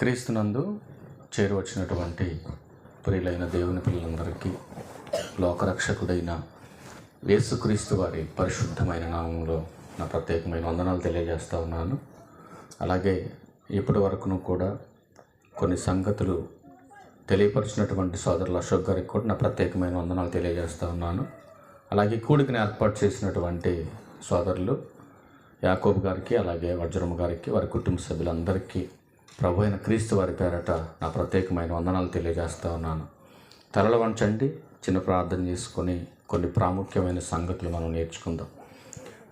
క్రీస్తునందు చేరువచ్చినటువంటి ప్రియులైన దేవుని పిల్లలందరికీ లోకరక్షకుడైన యేసుక్రీస్తు వారి పరిశుద్ధమైన నామంలో నా ప్రత్యేకమైన వందనాలు తెలియజేస్తూ ఉన్నాను. అలాగే ఇప్పటి వరకును కూడా కొన్ని సంగతులు తెలియపరిచినటువంటి సోదరుల అశోక్ గారికి కూడా నా ప్రత్యేకమైన వందనాలు తెలియజేస్తూ ఉన్నాను. అలాగే కూడికని ఏర్పాటు చేసినటువంటి సోదరులు యాకోబు గారికి, అలాగే వజ్రమ్మ గారికి, వారి కుటుంబ సభ్యులందరికీ ప్రభు అయిన క్రీస్తు వారి పేరట నా ప్రత్యేకమైన వందనాలు తెలియజేస్తూ ఉన్నాను. తలల వంచండి, చిన్న ప్రార్థన చేసుకొని కొన్ని ప్రాముఖ్యమైన సంగతులు మనం నేర్చుకుందాం.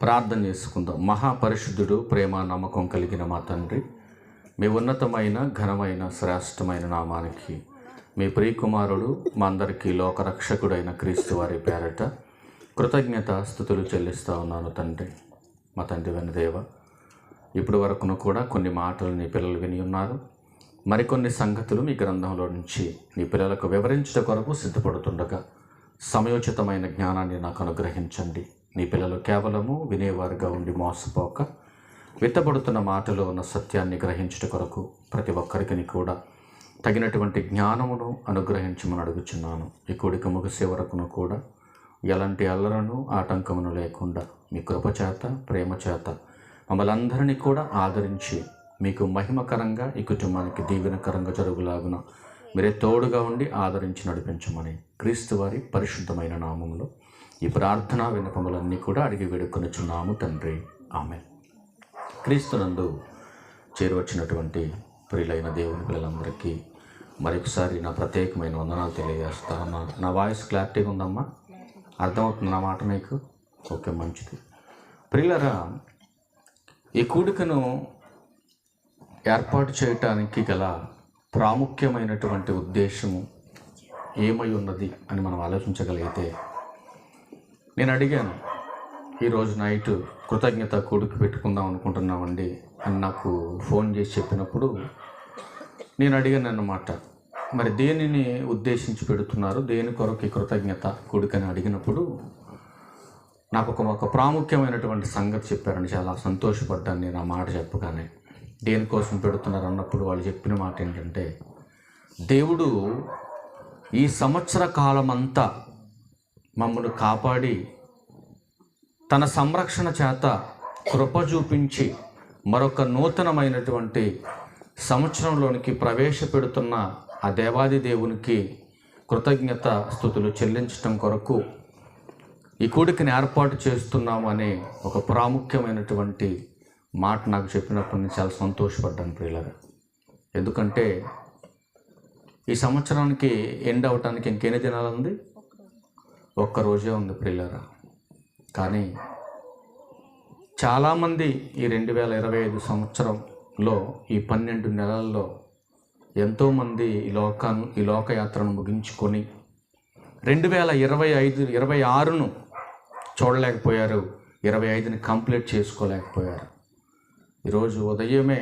ప్రార్థన చేసుకుందాం. మహాపరిశుద్ధుడు, ప్రేమ నమ్మకం కలిగిన మా తండ్రి, మీ ఉన్నతమైన ఘనమైన శ్రేష్టమైన నామానికి మీ ప్రియకుమారుడు మా అందరికీ లోకరక్షకుడైన క్రీస్తు వారి పేరట కృతజ్ఞత స్థుతులు చెల్లిస్తూ ఉన్నాను తండ్రి. మా తండ్రి వెన్న దేవ, ఇప్పటి వరకును కూడా కొన్ని మాటలు నీ పిల్లలు విని ఉన్నారు. మరికొన్ని సంగతులు మీ గ్రంథంలో నుంచి నీ పిల్లలకు వివరించడం కొరకు సిద్ధపడుతుండగా సమయోచితమైన జ్ఞానాన్ని నాకు అనుగ్రహించండి. నీ పిల్లలు కేవలము వినేవారుగా ఉండి మోసపోక విత్తబడుతున్న మాటలో ఉన్న సత్యాన్ని గ్రహించట కొరకు ప్రతి ఒక్కరికి కూడా తగినటువంటి జ్ఞానమును అనుగ్రహించమని అడుగుచున్నాను. ఈ కూడిక ముగిసే వరకును కూడా ఎలాంటి అల్లరను ఆటంకమును లేకుండా మీ కృపచేత, ప్రేమ చేత మమ్మల్ని అందరినీ కూడా ఆదరించి మీకు మహిమకరంగా ఈ కుటుంబానికి దీవెనకరంగా జరుగులాగున మీరే తోడుగా ఉండి ఆదరించి నడిపించమని క్రీస్తు వారి పరిశుద్ధమైన నామంలో ఈ ప్రార్థనా విన్నపములన్నీ కూడా అడిగి వేడుకొనుచున్నాము తండ్రి. ఆమేన్. క్రీస్తునందు చేరువచ్చినటువంటి ప్రియులైన దేవుని పిల్లలందరికీ మరొకసారి నా ప్రత్యేకమైన వందనాలు తెలియజేస్తా ఉన్నాను. నా వాయిస్ క్లారిటీగా ఉందమ్మా? అర్థమవుతుంది నా మాట మీకు? ఓకే, మంచిది. ప్రియులరా, ఈ కూడికను ఏర్పాటు చేయటానికి గల ప్రాముఖ్యమైనటువంటి ఉద్దేశము ఏమై ఉన్నది అని మనం ఆలోచించగలిగితే, నేను అడిగాను ఈరోజు నైట్ కృతజ్ఞత కూడిక పెట్టుకుందాం అనుకుంటున్నామండి అని నాకు ఫోన్ చేసి చెప్పినప్పుడు నేను అడిగాను అన్నమాట, మరి దేనిని ఉద్దేశించి పెడుతున్నారు, దేని కొరకు ఈ కృతజ్ఞత కూడికని అడిగినప్పుడు నాకు ఒక ప్రాముఖ్యమైనటువంటి సంగతి చెప్పారండి. చాలా సంతోషపడ్డాను నేను ఆ మాట చెప్పగానే. దేనికోసం పెడుతున్నారు అన్నప్పుడు వాళ్ళు చెప్పిన మాట ఏంటంటే, దేవుడు ఈ సంవత్సర కాలమంతా మమ్మల్ని కాపాడి తన సంరక్షణ చేత కృప చూపించి మరొక నూతనమైనటువంటి సంవత్సరంలోనికి ప్రవేశపెడుతున్న ఆ దేవాది దేవునికి కృతజ్ఞత స్తుతులు చెల్లించటం కొరకు ఈ కూడికని ఏర్పాటు చేస్తున్నాము అనే ఒక ప్రాముఖ్యమైనటువంటి మాట నాకు చెప్పినప్పుడు నేను చాలా సంతోషపడ్డాను ప్రియులారా. ఎందుకంటే ఈ సంవత్సరానికి ఎండ్ అవటానికి ఇంకెన్ని దినాలు ఉంది? ఒక్కరోజే ఉంది ప్రియులారా. కానీ చాలామంది ఈ 2025 సంవత్సరంలో ఈ 12 నెలల్లో ఎంతోమంది ఈ లోకయాత్రను ముగించుకొని 2026ను చూడలేకపోయారు, 25ని కంప్లీట్ చేసుకోలేకపోయారు. ఈరోజు ఉదయమే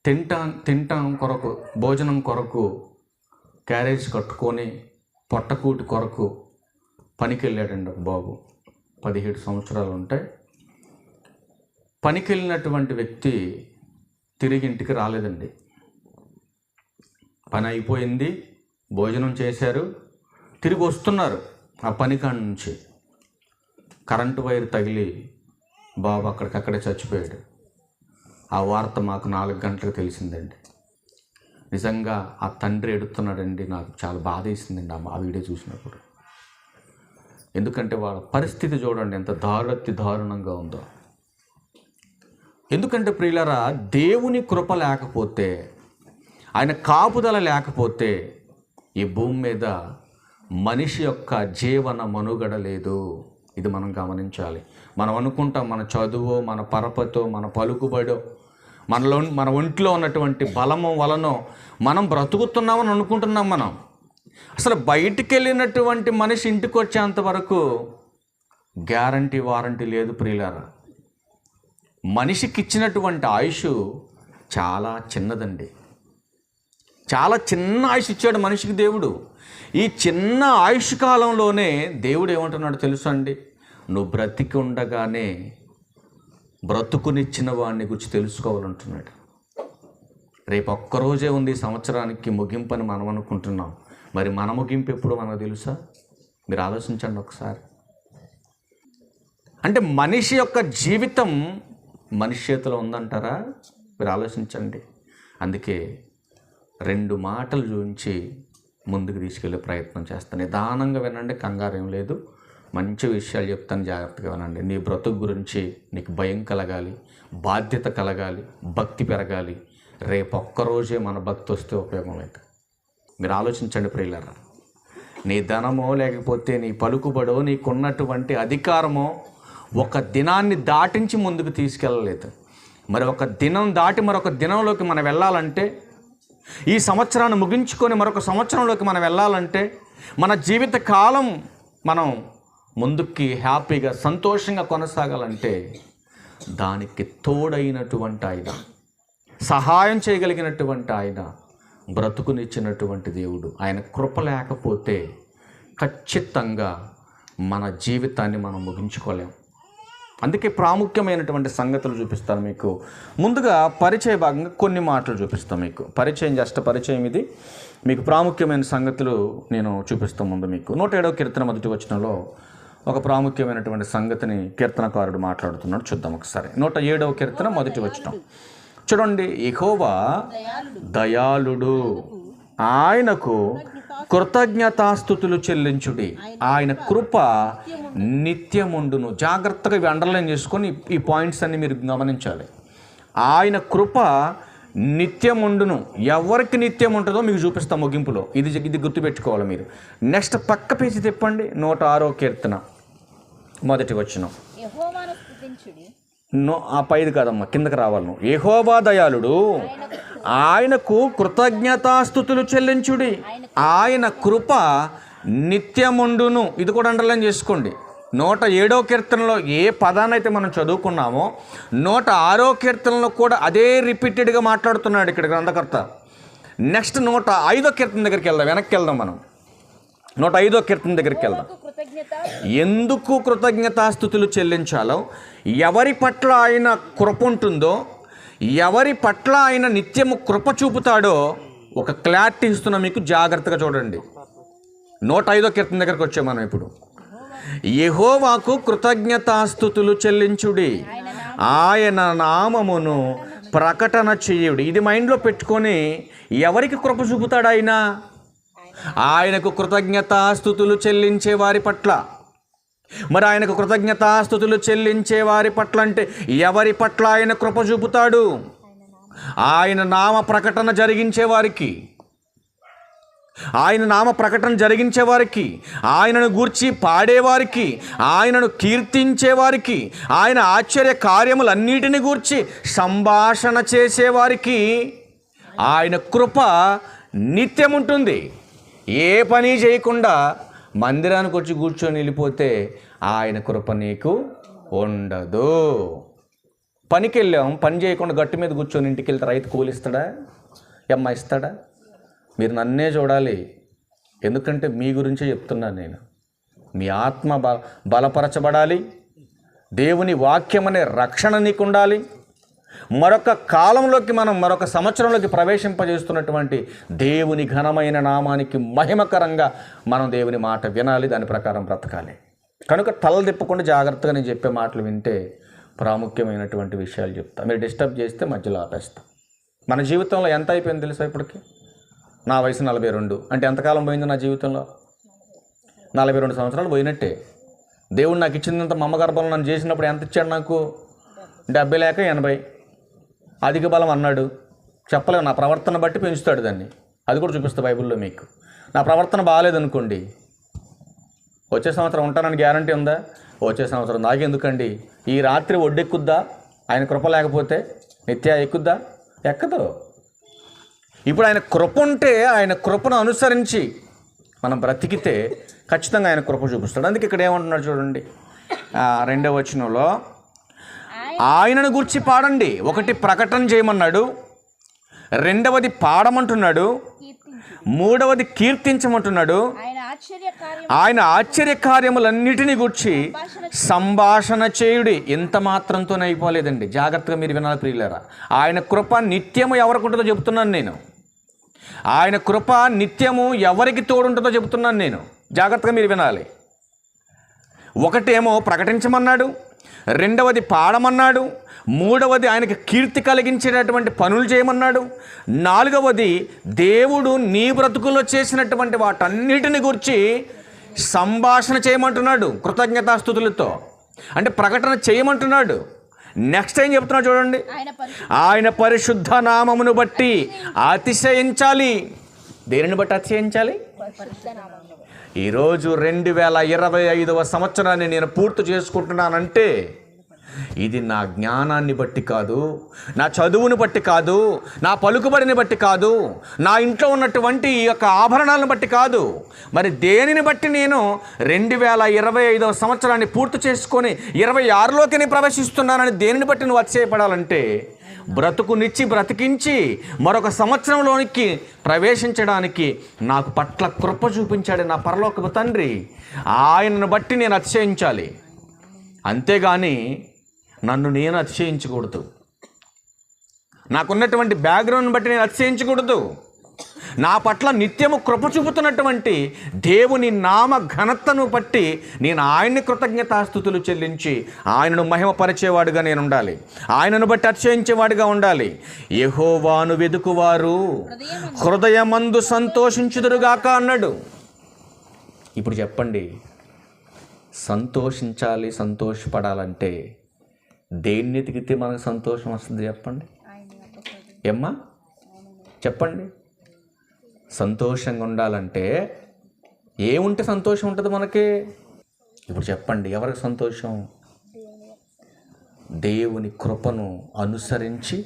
తింటాం కొరకు, భోజనం కొరకు క్యారేజ్ కట్టుకొని పొట్టకూటి కొరకు పనికి వెళ్ళాడండి ఒక బాబు. 17 సంవత్సరాలు ఉంటాయి. పనికి వెళ్ళినటువంటి వ్యక్తి తిరిగి ఇంటికి రాలేదండి. పని అయిపోయింది, భోజనం చేశారు, తిరిగి వస్తున్నారు ఆ పనికాడ నుంచి. కరెంటు వైర్ తగిలి బాబు అక్కడికక్కడే చచ్చిపోయాడు. ఆ వార్త మాకు 4 గంటలకు తెలిసిందండి. నిజంగా ఆ తండ్రి ఎడుతున్నాడండి. నాకు చాలా బాధ వేసిందండి ఆ వీడియో చూసినప్పుడు. ఎందుకంటే వాళ్ళ పరిస్థితి చూడండి ఎంత దారుణంగా ఉందో. ఎందుకంటే ప్రియులారా, దేవుని కృప లేకపోతే, ఆయన కాపుదల లేకపోతే ఈ భూమి మీద మనిషి యొక్క జీవన మనుగడ లేదు. ఇది మనం గమనించాలి. మనం అనుకుంటాం మన చదువు, మన పరపతో, మన పలుకుబడో, మన ఒంట్లో ఉన్నటువంటి బలము వలనో మనం బ్రతుకుతున్నామని అనుకుంటున్నాం. మనం అసలు బయటికి వెళ్ళినటువంటి మనిషి ఇంటికి వచ్చేంత వరకు గ్యారంటీ వారంటీ లేదు ప్రియులారా. మనిషికి ఇచ్చినటువంటి ఆయుష్ చాలా చిన్నదండి. చాలా చిన్న ఆయుష్ ఇచ్చాడు మనిషికి దేవుడు. ఈ చిన్న ఆయుష్ కాలంలోనే దేవుడు ఏమంటున్నాడు తెలుసా అండి? నువ్వు బ్రతికి ఉండగానే బ్రతుకునిచ్చిన వాడిని గురించి తెలుసుకోవాలంటున్నాడు. రేపు ఒక్కరోజే ఉంది సంవత్సరానికి ముగింపు అని మనం అనుకుంటున్నాం. మరి మన ముగింపు ఎప్పుడు మనకు తెలుసా? మీరు ఆలోచించండి ఒకసారి. అంటే మనిషి యొక్క జీవితం మనిషి చేతిలో ఉందంటారా? మీరు ఆలోచించండి. అందుకే 2 మాటలు చూపించి ముందుకు తీసుకెళ్ళే ప్రయత్నం చేస్తాను. నిదానంగా వినండి, కంగారు ఏం లేదు. మంచి విషయాలు చెప్తాను, జాగ్రత్తగా వినండి. నీ బ్రతుకు గురించి నీకు భయం కలగాలి, బాధ్యత కలగాలి, భక్తి పెరగాలి. రేపు ఒక్కరోజే మన భక్తి వస్తే ఉపయోగం లేదు. మీరు ఆలోచించండి ప్రియులారా. నీ ధనమో లేకపోతే నీ పలుకుబడో నీకున్నటువంటి అధికారమో ఒక దినాన్ని దాటించి ముందుకు తీసుకెళ్ళలేదు. మరి ఒక దినం దాటి మరొక దినంలోకి మనం వెళ్ళాలంటే, ఈ సంవత్సరాన్ని ముగించుకొని మరొక సంవత్సరంలోకి మనం వెళ్ళాలంటే, మన జీవిత కాలం మనం ముందుకి హ్యాపీగా సంతోషంగా కొనసాగాలంటే దానికి తోడైనటువంటి ఆయన, సహాయం చేయగలిగినటువంటి ఆయన, బ్రతుకునిచ్చినటువంటి దేవుడు, ఆయన కృప లేకపోతే ఖచ్చితంగా మన జీవితాన్ని మనం ముగించుకోలేం. అందుకే ప్రాముఖ్యమైనటువంటి సంగతులు చూపిస్తాను మీకు. ముందుగా పరిచయ భాగంగా కొన్ని మాటలు చూపిస్తాను మీకు. పరిచయం ఇది. మీకు ప్రాముఖ్యమైన సంగతులు నేను చూపిస్తాను ముందు మీకు. 107వ కీర్తన 1వ వచనంలో ఒక ప్రాముఖ్యమైనటువంటి సంగతిని కీర్తనకారుడు మాట్లాడుతున్నాడు. చూద్దాం ఒకసారి. 107వ కీర్తన 1వ వచనం చూడండి. యెహోవా దయాళుడు, ఆయనకు కృతజ్ఞతాస్తుతులు చెల్లించుడి, ఆయన కృప నిత్యముండును. జాగ్రత్తగా ఇవి అండర్లైన్ చేసుకొని ఈ పాయింట్స్ అన్ని మీరు గమనించాలి. ఆయన కృప నిత్యముండును. ఎవరికి నిత్యం ఉంటుందో మీకు చూపిస్తాం ముగింపులో. ఇది గుర్తుపెట్టుకోవాలి మీరు. నెక్స్ట్ పక్క పేజీ తిప్పండి. 106వ కీర్తన 1వ వచనం. ఆ పైది కాదమ్మా, కిందకి రావాలి నువ్వు. యెహోవా దయాళుడు, ఆయనకు కృతజ్ఞతాస్తుతులు చెల్లించుడి, ఆయన కృప నిత్యముండును. ఇది కూడా అండర్లైన్ చేసుకోండి. 107వ కీర్తనలో ఏ పదానైతే మనం చదువుకున్నామో 106వ కీర్తనలో కూడా అదే రిపీటెడ్గా మాట్లాడుతున్నాడు ఇక్కడ గ్రంథకర్త. నెక్స్ట్ 105వ కీర్తన దగ్గరికి వెళ్దాం. వెనక్కి వెళ్దాం మనం. 105వ కీర్తన దగ్గరికి వెళ్దాం. ఎందుకు కృతజ్ఞతాస్తుతులు చెల్లించాలో, ఎవరి పట్ల ఆయన కృప ఉంటుందో, ఎవరి పట్ల ఆయన నిత్యము కృప చూపుతాడో ఒక క్లారిటీ ఇస్తున్నా మీకు. జాగ్రత్తగా చూడండి. 105వ కీర్తన దగ్గరికి వచ్చాం మనం ఇప్పుడు. యెహోవాకు కృతజ్ఞతాస్తుతులు చెల్లించుడి, ఆయన నామమును ప్రకటన చేయుడి. ఇది మైండ్లో పెట్టుకొని ఎవరికి కృప చూపుతాడు ఆయన? ఆయనకు కృతజ్ఞతాస్తుతులు చెల్లించే వారి పట్ల. మరి ఆయనకు కృతజ్ఞతాస్తుతులు చెల్లించే వారి పట్ల అంటే ఎవరి పట్ల ఆయన కృప చూపుతాడు? ఆయన నామ ప్రకటన జరిగించే వారికి, ఆయన నామ ప్రకటన జరిగించే వారికి, ఆయనను గూర్చి పాడేవారికి, ఆయనను కీర్తించేవారికి, ఆయన ఆశ్చర్య కార్యములన్నిటిని గూర్చి సంభాషణ చేసేవారికి ఆయన కృప నిత్యం ఉంటుంది. ఏ పని చేయకుండా మందిరానికి వచ్చి కూర్చొని వెళ్ళిపోతే ఆయన కృప నీకు ఉండదు. పనికి వెళ్ళాం, పని చేయకుండా గట్టు మీద కూర్చొని ఇంటికి వెళ్తే రైతు కూలిస్తాడా? ఎమ్మ ఇస్తాడా? మీరు నన్నే చూడాలి. ఎందుకంటే మీ గురించే చెప్తున్నాను నేను. మీ ఆత్మ బలపరచబడాలి. దేవుని వాక్యం అనే రక్షణ నీకు ఉండాలి. మరొక కాలంలోకి మనం మరొక సంవత్సరంలోకి ప్రవేశింపజేస్తున్నటువంటి దేవుని ఘనమైన నామానికి మహిమకరంగా మనం దేవుని మాట వినాలి, దాని ప్రకారం బ్రతకాలి. కనుక తల తిప్పకుండా జాగ్రత్తగా నేను చెప్పే మాటలు వింటే ప్రాముఖ్యమైనటువంటి విషయాలు చెప్తా. మీరు డిస్టర్బ్ చేస్తే మధ్యలో ఆపేస్తాం. మన జీవితంలో ఎంత అయిపోయింది తెలుసా? ఇప్పటికి నా వయసు 42. అంటే ఎంతకాలం పోయింది నా జీవితంలో? 42 సంవత్సరాలు పోయినట్టే. దేవుడు నాకు ఇచ్చినంత మమ్మ గర్భంలో నన్ను చేసినప్పుడు ఎంత ఇచ్చాడు నాకు? 70 లేక 80. అధిక బలం అన్నాడు. చెప్పలేము. నా ప్రవర్తన బట్టి పెంచుతాడు దాన్ని. అది కూడా చూపిస్తా బైబిల్లో మీకు. నా ప్రవర్తన బాగాలేదనుకోండి, వచ్చే సంవత్సరం ఉంటానని గ్యారంటీ ఉందా? వచ్చే సంవత్సరం నాకెందుకండి? ఈ రాత్రి ఒడ్డెక్కుద్దా? ఆయన కృప లేకపోతే నిత్య ఎక్కుద్దా? ఎక్కదు. ఇప్పుడు ఆయన కృప ఉంటే, ఆయన కృపను అనుసరించి మనం బ్రతికితే ఖచ్చితంగా ఆయన కృప చూపిస్తాడు. అందుకే ఇక్కడ ఏమంటున్నాడు చూడండి, 2వ వచనంలో ఆయనను గురించి పాడండి. ఒకటి ప్రకటన చేయమన్నాడు, రెండవది పాడమంటున్నాడు, మూడవది కీర్తించమంటున్నాడు. ఆయన ఆశ్చర్య కార్యములన్నిటినీ గూర్చి సంభాషణ చేయుడి. ఎంత మాత్రంతోనే అయిపోలేదండి, జాగ్రత్తగా మీరు వినాలి ప్రియులారా. ఆయన కృప నిత్యము ఎవరికి ఉంటుందో చెబుతున్నాను నేను. ఆయన కృప నిత్యము ఎవరికి తోడుంటుందో చెబుతున్నాను నేను, జాగ్రత్తగా మీరు వినాలి. ఒకటేమో ప్రకటించమన్నాడు, రెండవది పాడమన్నాడు, మూడవది ఆయనకి కీర్తి కలిగించేటటువంటి పనులు చేయమన్నాడు, నాలుగవది దేవుడు నీ బ్రతుకుల్లో చేసినటువంటి వాటన్నిటిని గురించి సంభాషణ చేయమంటున్నాడు కృతజ్ఞతాస్తుతులతో. అంటే ప్రకటన చేయమంటున్నాడు. నెక్స్ట్ ఏం చెప్తున్నాడు చూడండి, ఆయన పరిశుద్ధ నామమును బట్టి అతిశయించాలి. దేనిని బట్టి అతిశయించాలి? ఈరోజు 2025వ సంవత్సరాన్ని నేను పూర్తి చేసుకుంటున్నానంటే ఇది నా జ్ఞానాన్ని బట్టి కాదు, నా చదువుని బట్టి కాదు, నా పలుకుబడిని బట్టి కాదు, నా ఇంట్లో ఉన్నటువంటి ఈ యొక్క ఆభరణాలను బట్టి కాదు. మరి దేనిని బట్టి నేను 2025వ సంవత్సరాన్ని పూర్తి చేసుకొని 26లోకి నేను ప్రవేశిస్తున్నానని దేనిని బట్టి నువ్వు అతిశయపడాలంటే, బ్రతుకునిచ్చి బ్రతికించి మరొక సంవత్సరంలోనికి ప్రవేశించడానికి నాకు పట్ల కృప చూపించాడు నా పరలోకపు తండ్రి. ఆయనను బట్టి నేను అతిశయించాలి, అంతేగాని నన్ను నేను అతిశయించకూడదు. నాకున్నటువంటి బ్యాక్గ్రౌండ్ని బట్టి నేను అతిశయించకూడదు. నా పట్ల నిత్యము కృప చూపుతున్నటువంటి దేవుని నామ ఘనతను బట్టి నేను ఆయన్ని కృతజ్ఞతాస్తుతులు చెల్లించి ఆయనను మహిమపరిచేవాడుగా నేను ఉండాలి, ఆయనను బట్టి అతిశయించేవాడిగా ఉండాలి. యెహోవాను వెదుకువారు హృదయమందు సంతోషించుదురుగాక అన్నాడు. ఇప్పుడు చెప్పండి, సంతోషించాలి, సంతోషపడాలంటే దేన్ని ఎతికితే మనకు సంతోషం వస్తుంది చెప్పండి? ఏమ్మా చెప్పండి. సంతోషంగా ఉండాలంటే ఏముంటే సంతోషం ఉంటుంది మనకి? ఇప్పుడు చెప్పండి, ఎవరికి సంతోషం? దేవుని కృపను అనుసరించి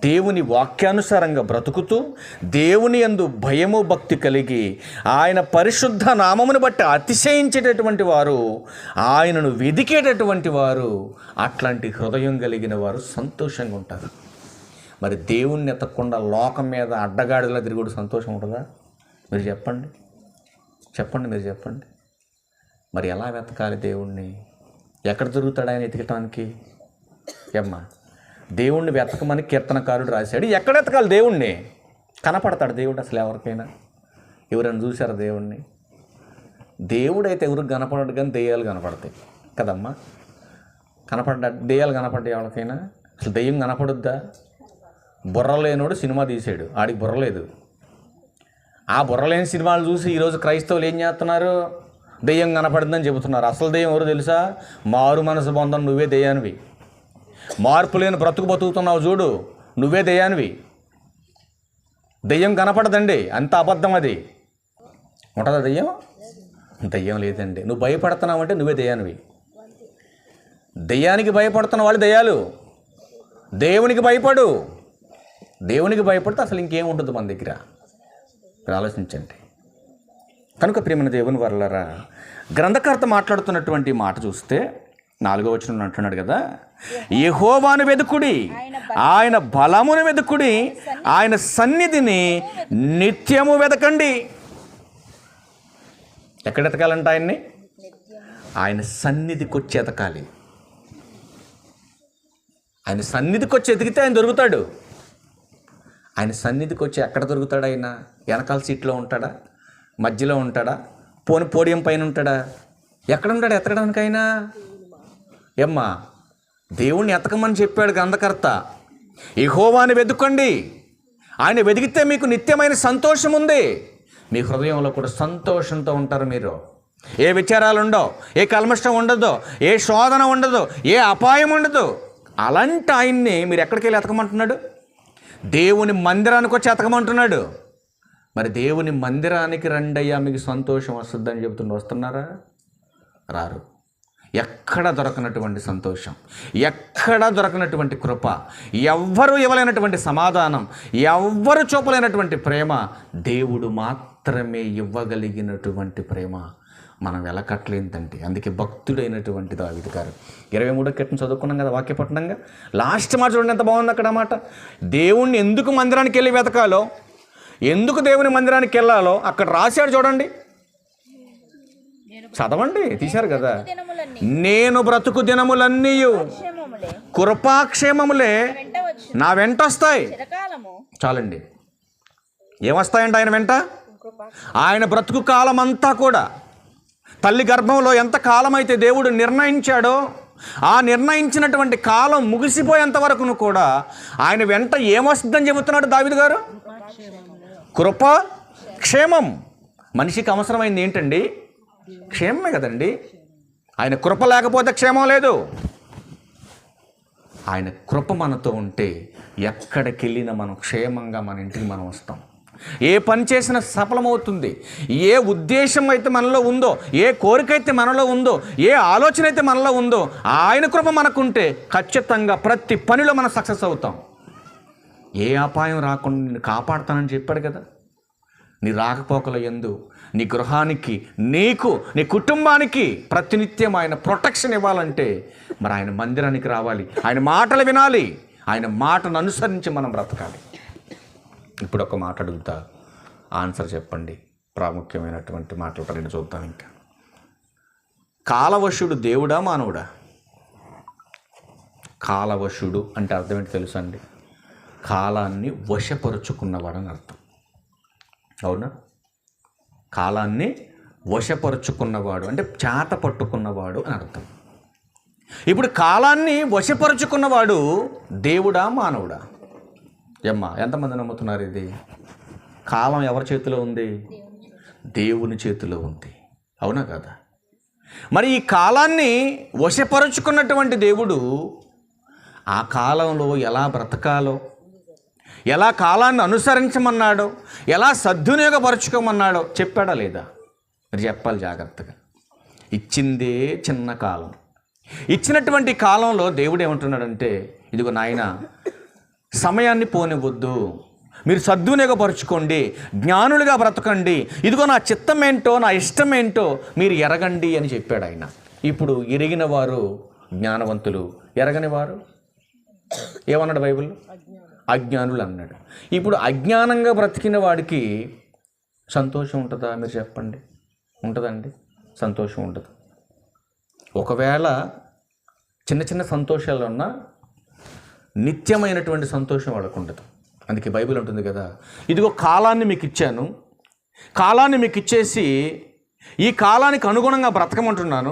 దేవుని వాక్యానుసారంగా బ్రతుకుతూ దేవుని యందు భయము భక్తి కలిగి ఆయన పరిశుద్ధ నామమును బట్టి అతిశయించేటటువంటి వారు, ఆయనను వెదికేటటువంటి వారు, అట్లాంటి హృదయం కలిగిన వారు సంతోషంగా ఉంటారు. మరి దేవుణ్ణి ఎత్తకుండా లోకం మీద అడ్డగాడిలా తిరుగుడు సంతోషం ఉంటుందా? మీరు చెప్పండి, చెప్పండి, మీరు చెప్పండి. మరి ఎలా వెతకాలి దేవుణ్ణి? ఎక్కడ దొరుకుతాడు ఆయన ఎతకటానికి? ఏమ్మా, దేవుణ్ణి వెతకమని కీర్తనకారుడు రాశాడు. ఎక్కడ వెతకాలి దేవుణ్ణి? కనపడతాడు దేవుడు అసలు ఎవరికైనా? ఎవరైనా చూశారు దేవుణ్ణి? దేవుడైతే ఎవరికి కనపడడు, కానీ దెయ్యాలు కనపడతాయి కదమ్మా. దెయ్యాలు కనపడ్డాయి ఎవరికైనా? అసలు దెయ్యం కనపడుద్దా? బుర్రలేనోడు సినిమా తీసాడు, ఆడికి బుర్రలేదు. ఆ బుర్రలేని సినిమాలు చూసి ఈరోజు క్రైస్తవులు ఏం చేస్తున్నారు? దెయ్యం కనపడిందని చెబుతున్నారు. అసలు దెయ్యం ఎవరు తెలుసా? మారు మనసు పొందం నువ్వే దెయ్యానివి. మార్పు లేని బతుకుతున్నావు చూడు, నువ్వే దెయ్యానివి. దెయ్యం కనపడదండి, అంత అబద్ధం. అది ఉంటుందా దెయ్యం? దెయ్యం లేదండి. నువ్వు భయపడుతున్నావు అంటే నువ్వే దెయ్యానివి. దెయ్యానికి భయపడుతున్న వాళ్ళు దెయ్యాలు. దేవునికి భయపడు. దేవునికి భయపడితే అసలు ఇంకేముంటుంది మన దగ్గర? మీరు ఆలోచించండి. కనుక ప్రియమైన దేవుని వర్లారా, గ్రంథకర్త మాట్లాడుతున్నటువంటి మాట చూస్తే 4వ వచనం అంటున్నాడు కదా, యెహోవాను వెదుకుడి, ఆయన బలమును వెదుకుడి, ఆయన సన్నిధిని నిత్యము వెతకండి. ఎక్కడ ఎతకాలంట ఆయన్ని? ఆయన సన్నిధికి వచ్చి ఎతకాలి. ఆయన సన్నిధికి వచ్చి ఎతికితే ఆయన దొరుకుతాడు. ఆయన సన్నిధికి వచ్చి ఎక్కడ దొరుకుతాడు? ఆయన వెనకాల సీట్లో ఉంటాడా? మధ్యలో ఉంటాడా? పోడియం పైన ఉంటాడా? ఎక్కడ ఉంటాడు ఎతకడానికి ఆయన? ఏమ్మా, దేవుణ్ణి ఎతకమని చెప్పాడు గ్రంథకర్త. యెహోవాను వెతుక్కోండి, ఆయన వెతికితే మీకు నిత్యమైన సంతోషం ఉంది. మీ హృదయంలో కూడా సంతోషంతో ఉంటారు మీరు. ఏ విచారాలు ఉండవు, ఏ కల్మషం ఉండదు, ఏ శోధన ఉండదు, ఏ అపాయం ఉండదు. అలాంటి ఆయన్ని మీరు ఎక్కడికి వెళ్ళి ఎతకమంటున్నాడు? దేవుని మందిరానికి వచ్చి ఎతకమంటున్నాడు. మరి దేవుని మందిరానికి రండయ్యా మీకు సంతోషం వస్తుందని చెబుతుండే, వస్తున్నారా? రారు. ఎక్కడ దొరకనటువంటి సంతోషం, ఎక్కడ దొరకనటువంటి కృప, ఎవ్వరూ ఇవ్వలేనటువంటి సమాధానం, ఎవ్వరు చూపలేనటువంటి ప్రేమ దేవుడు మాత్రమే ఇవ్వగలిగినటువంటి ప్రేమ మనం వెలకట్లేదంటే. అందుకే భక్తుడైనటువంటి దావీదు గారు 23వ కీర్తన చదువుకున్నాం కదా వాక్యపట్నంగా. లాస్ట్ మాట చూడండి ఎంత బాగుంది అక్కడ మాట. దేవుణ్ణి ఎందుకు మందిరానికి వెళ్ళి వెతకాలో, ఎందుకు దేవుని మందిరానికి వెళ్ళాలో అక్కడ రాశాడు చూడండి, చదవండి, తీశారు కదా. నేను బ్రతుకు దినములన్నీ కృపాక్షేమములే నా వెంట వస్తాయి. చాలండి. ఏమొస్తాయండి ఆయన వెంట? ఆయన బ్రతుకు కాలం అంతా కూడా, తల్లి గర్భంలో ఎంత కాలం అయితే దేవుడు నిర్ణయించాడో ఆ నిర్ణయించినటువంటి కాలం ముగిసిపోయేంత వరకును కూడా ఆయన వెంట ఏమొస్తుందని చెబుతున్నాడు దావీదు గారు? కృప, క్షేమం. మనిషికి అవసరమైంది ఏంటండి? క్షేమమే కదండి. ఆయన కృప లేకపోతే క్షేమం లేదు. ఆయన కృప మనతో ఉంటే ఎక్కడికి వెళ్ళినా మనం క్షేమంగా మన ఇంటికి మనం వస్తాం. ఏ పని చేసినా సఫలమవుతుంది. ఏ ఉద్దేశం అయితే మనలో ఉందో, ఏ కోరిక అయితే మనలో ఉందో, ఏ ఆలోచన అయితే మనలో ఉందో, ఆయన కృప మనకుంటే ఖచ్చితంగా ప్రతి పనిలో మనం సక్సెస్ అవుతాం. ఏ అపాయం రాకుండా నేను కాపాడుతానని చెప్పాడు కదా. నీ రాకపోకల యందు, నీ గృహానికి, నీకు, నీ కుటుంబానికి ప్రతినిత్యం ఆయన ప్రొటెక్షన్ ఇవ్వాలంటే మరి ఆయన మందిరానికి రావాలి, ఆయన మాటలు వినాలి, ఆయన మాటను అనుసరించి మనం బ్రతకాలి. ఇప్పుడు ఒక మాట అడుగుతా, ఆన్సర్ చెప్పండి. ప్రాముఖ్యమైనటువంటి మాటలు రెండు చూద్దాం. ఇంకా కాలవశుడు దేవుడా మానవుడా? కాలవశుడు అంటే అర్థం ఏంటి తెలుసా అండి? కాలాన్ని వశపరుచుకున్నవాడని అర్థం. అవునా? కాలాన్ని వశపరుచుకున్నవాడు అంటే చేత పట్టుకున్నవాడు అని అర్థం. ఇప్పుడు కాలాన్ని వశపరుచుకున్నవాడు దేవుడా మానవుడా? ఏమ్మా, ఎంతమంది నమ్ముతున్నారు ఇది? కాలం ఎవరి చేతిలో ఉంది? దేవుని చేతిలో ఉంది. అవునా కదా? మరి ఈ కాలాన్ని వశపరుచుకున్నటువంటి దేవుడు ఆ కాలంలో ఎలా బ్రతకాలో, ఎలా కాలాన్ని అనుసరించమన్నాడో, ఎలా సద్వినియోగపరుచుకోమన్నాడో చెప్పాడా లేదా? మీరు చెప్పాలి జాగ్రత్తగా. ఇచ్చిందే చిన్న కాలం. ఇచ్చినటువంటి కాలంలో దేవుడు ఏమంటున్నాడంటే, ఇదిగో నాయన, సమయాన్ని పోనివ్వద్దు, మీరు సద్వినియోగపరుచుకోండి, జ్ఞానులుగా బ్రతకండి, ఇదిగో నా చిత్తం ఏంటో, నా ఇష్టం ఏంటో మీరు ఎరగండి అని చెప్పాడు ఆయన. ఇప్పుడు ఎరిగిన వారు జ్ఞానవంతులు, ఎరగని వారు ఏమన్నాడు బైబిల్? అజ్ఞానులు అన్నాడు. ఇప్పుడు అజ్ఞానంగా బ్రతికిన వాడికి సంతోషం ఉంటుందా? మీరు చెప్పండి. ఉంటుందండి? సంతోషం ఉండదు. ఒకవేళ చిన్న చిన్న సంతోషాలు ఉన్నా నిత్యమైనటువంటి సంతోషం వాళ్ళకు ఉండదు. అందుకే బైబిల్ ఉంటుంది కదా, ఇదిగో కాలాన్ని మీకు ఇచ్చాను, కాలాన్ని మీకు ఇచ్చేసి ఈ కాలానికి అనుగుణంగా బ్రతకమంటున్నాను,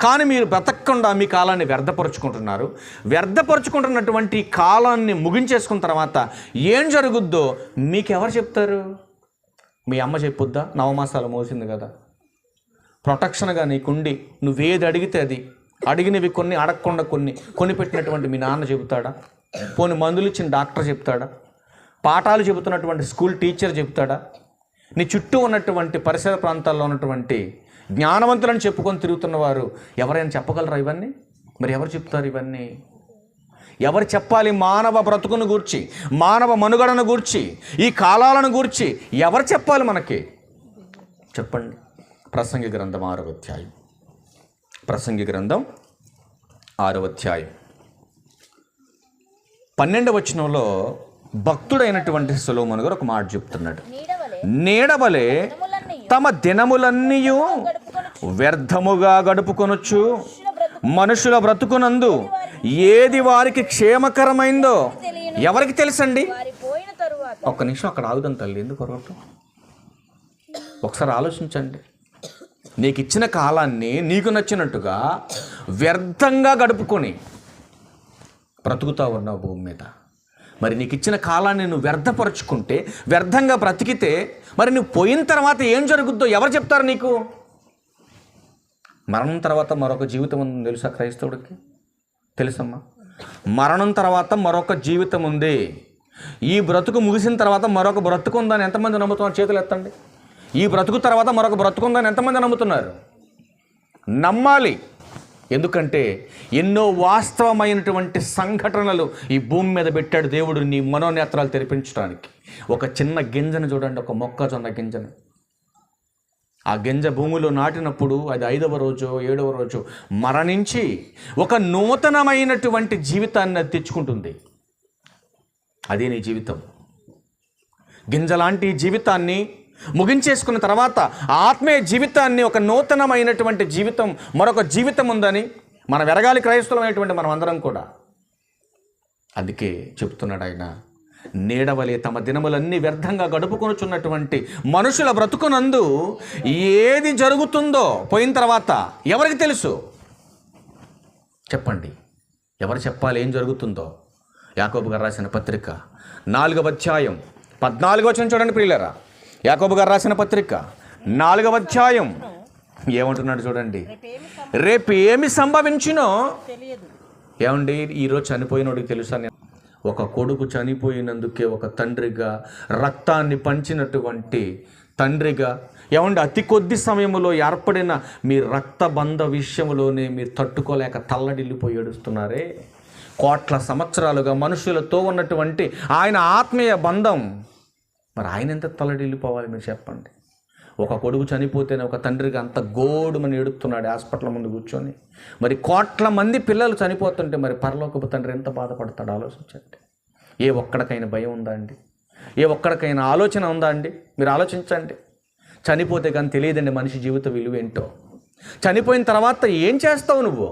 కానీ మీరు బ్రతకకుండా మీ కాలాన్ని వ్యర్థపరుచుకుంటున్నారు. వ్యర్థపరుచుకుంటున్నటువంటి కాలాన్ని ముగించేసుకున్న తర్వాత ఏం జరుగుద్దో మీకెవరు చెప్తారు? మీ అమ్మ చెప్పుద్దా? నవమాసాలు మోసింది కదా, ప్రొటెక్షన్గా నీకుండి నువ్వేది అడిగితే అది, అడిగినవి కొన్ని, అడగకుండా కొన్ని కొనిపెట్టినటువంటి మీ నాన్న చెబుతాడా? పోనీ మందులు ఇచ్చిన డాక్టర్ చెప్తాడా? పాఠాలు చెబుతున్నటువంటి స్కూల్ టీచర్ చెప్తాడా? నీ చుట్టూ ఉన్నటువంటి పరిసర ప్రాంతాల్లో ఉన్నటువంటి జ్ఞానవంతులను చెప్పుకొని తిరుగుతున్న వారు ఎవరైనా చెప్పగలరా ఇవన్నీ? మరి ఎవరు చెప్తారు ఇవన్నీ? ఎవరు చెప్పాలి? మానవ బ్రతుకును గూర్చి, మానవ మనుగడను గూర్చి, ఈ కాలాలను గూర్చి ఎవరు చెప్పాలి మనకి? చెప్పండి. ప్రసంగి గ్రంథం 6వ అధ్యాయం. ప్రసంగి గ్రంథం 6వ అధ్యాయం 12వ వచనంలో భక్తుడైనటువంటి సొలొమోను గారు ఒక మాట చెప్తున్నాడు. నీడవలే తమ దినములన్నీ వ్యర్థముగా గడుపుకొనొచ్చు, మనుషుల బ్రతుకునందు ఏది వారికి క్షేమకరమైందో ఎవరికి తెలుసండి? ఒక్క నిమిషం అక్కడ ఆగుదాం తల్లి, ఎందుకు కొరగటం? ఒకసారి ఆలోచించండి. నీకు ఇచ్చిన కాలాన్ని నీకు నచ్చినట్టుగా వ్యర్థంగా గడుపుకొని బ్రతుకుతా ఉన్నావు భూమి మీద. మరి నీకు ఇచ్చిన కాలాన్ని నువ్వు వ్యర్థపరుచుకుంటే, వ్యర్థంగా బ్రతికితే, మరి నువ్వు పోయిన తర్వాత ఏం జరుగుద్దో ఎవరు చెప్తారు నీకు? మరణం తర్వాత మరొక జీవితం ఉంది తెలుసా క్రైస్తవుడికి? తెలుసమ్మా? మరణం తర్వాత మరొక జీవితం ఉంది. ఈ బ్రతుకు ముగిసిన తర్వాత మరొక బ్రతుకు ఉందని ఎంతమంది నమ్ముతున్నారు? చేతులు ఎత్తండి. ఈ బ్రతుకు తర్వాత మరొక బ్రతుకు ఉందని ఎంతమంది నమ్ముతున్నారు? నమ్మాలి. ఎందుకంటే ఎన్నో వాస్తవమైనటువంటి సంఘటనలు ఈ భూమి మీద పెట్టాడు దేవుడు నీ మనోనేత్రాలు తెరిపించడానికి. ఒక చిన్న గింజను చూడండి, ఒక మొక్కజొన్న గింజను. ఆ గింజ భూమిలో నాటినప్పుడు అది 5వ రోజు 7వ రోజు మరణించి ఒక నూతనమైనటువంటి జీవితాన్ని అది తెచ్చుకుంటుంది. అదే నీ జీవితం. గింజలాంటి జీవితాన్ని ముగించేసుకున్న తర్వాత ఆత్మీయ జీవితాన్ని, ఒక నూతనమైనటువంటి జీవితం, మరొక జీవితం ఉందని మనం ఎరగాలి, క్రైస్తవులమైనటువంటి మనం అందరం కూడా. అందుకే చెప్తున్నాడు ఆయన, నీడవలే తమ దినములన్నీ వ్యర్థంగా గడుపుకొనుచున్నటువంటి మనుషుల బ్రతుకునందు ఏది జరుగుతుందో పోయిన తర్వాత ఎవరికి తెలుసు? చెప్పండి, ఎవరు చెప్పాలి ఏం జరుగుతుందో? యాకోబు గారు రాసిన పత్రిక 4వ అధ్యాయం 14వ వచనం చూడండి ప్రియులారా. యాకోబు గారు రాసిన పత్రిక 4వ అధ్యాయం ఏమంటున్నాడు చూడండి. రేపు ఏమి సంభవించినో ఏమండి, ఈరోజు చనిపోయినోడికి తెలుసా? ఒక కొడుకు చనిపోయినందుకే ఒక తండ్రిగా, రక్తాన్ని పంచినటువంటి తండ్రిగా, ఏమండి అతి కొద్ది సమయంలో ఏర్పడిన మీ రక్తబంధ విషయంలోనే మీరు తట్టుకోలేక తల్లడిల్లిపోయి ఏడుస్తున్నారే. కోట్ల సంవత్సరాలుగా మనుషులతో ఉన్నటువంటి ఆయన ఆత్మీయ బంధం, మరి ఆయన ఎంత తల్లడిల్లిపోవాలి మీరు చెప్పండి? ఒక కొడుకు చనిపోతేనే ఒక తండ్రిగా అంత గోడుమని ఏడుస్తున్నాడు హాస్పిటల్ ముందు కూర్చొని. మరి కోట్ల మంది పిల్లలు చనిపోతుంటే మరి పరలోకపు తండ్రి ఎంత బాధపడతాడు ఆలోచించండి. ఏ ఒక్కడికైనా భయం ఉందా అండి? ఏ ఒక్కడికైనా ఆలోచన ఉందా అండి? మీరు ఆలోచించండి. చనిపోతే కానీ తెలియదండి మనిషి జీవిత విలువ ఏంటో. చనిపోయిన తర్వాత ఏం చేస్తావు నువ్వు?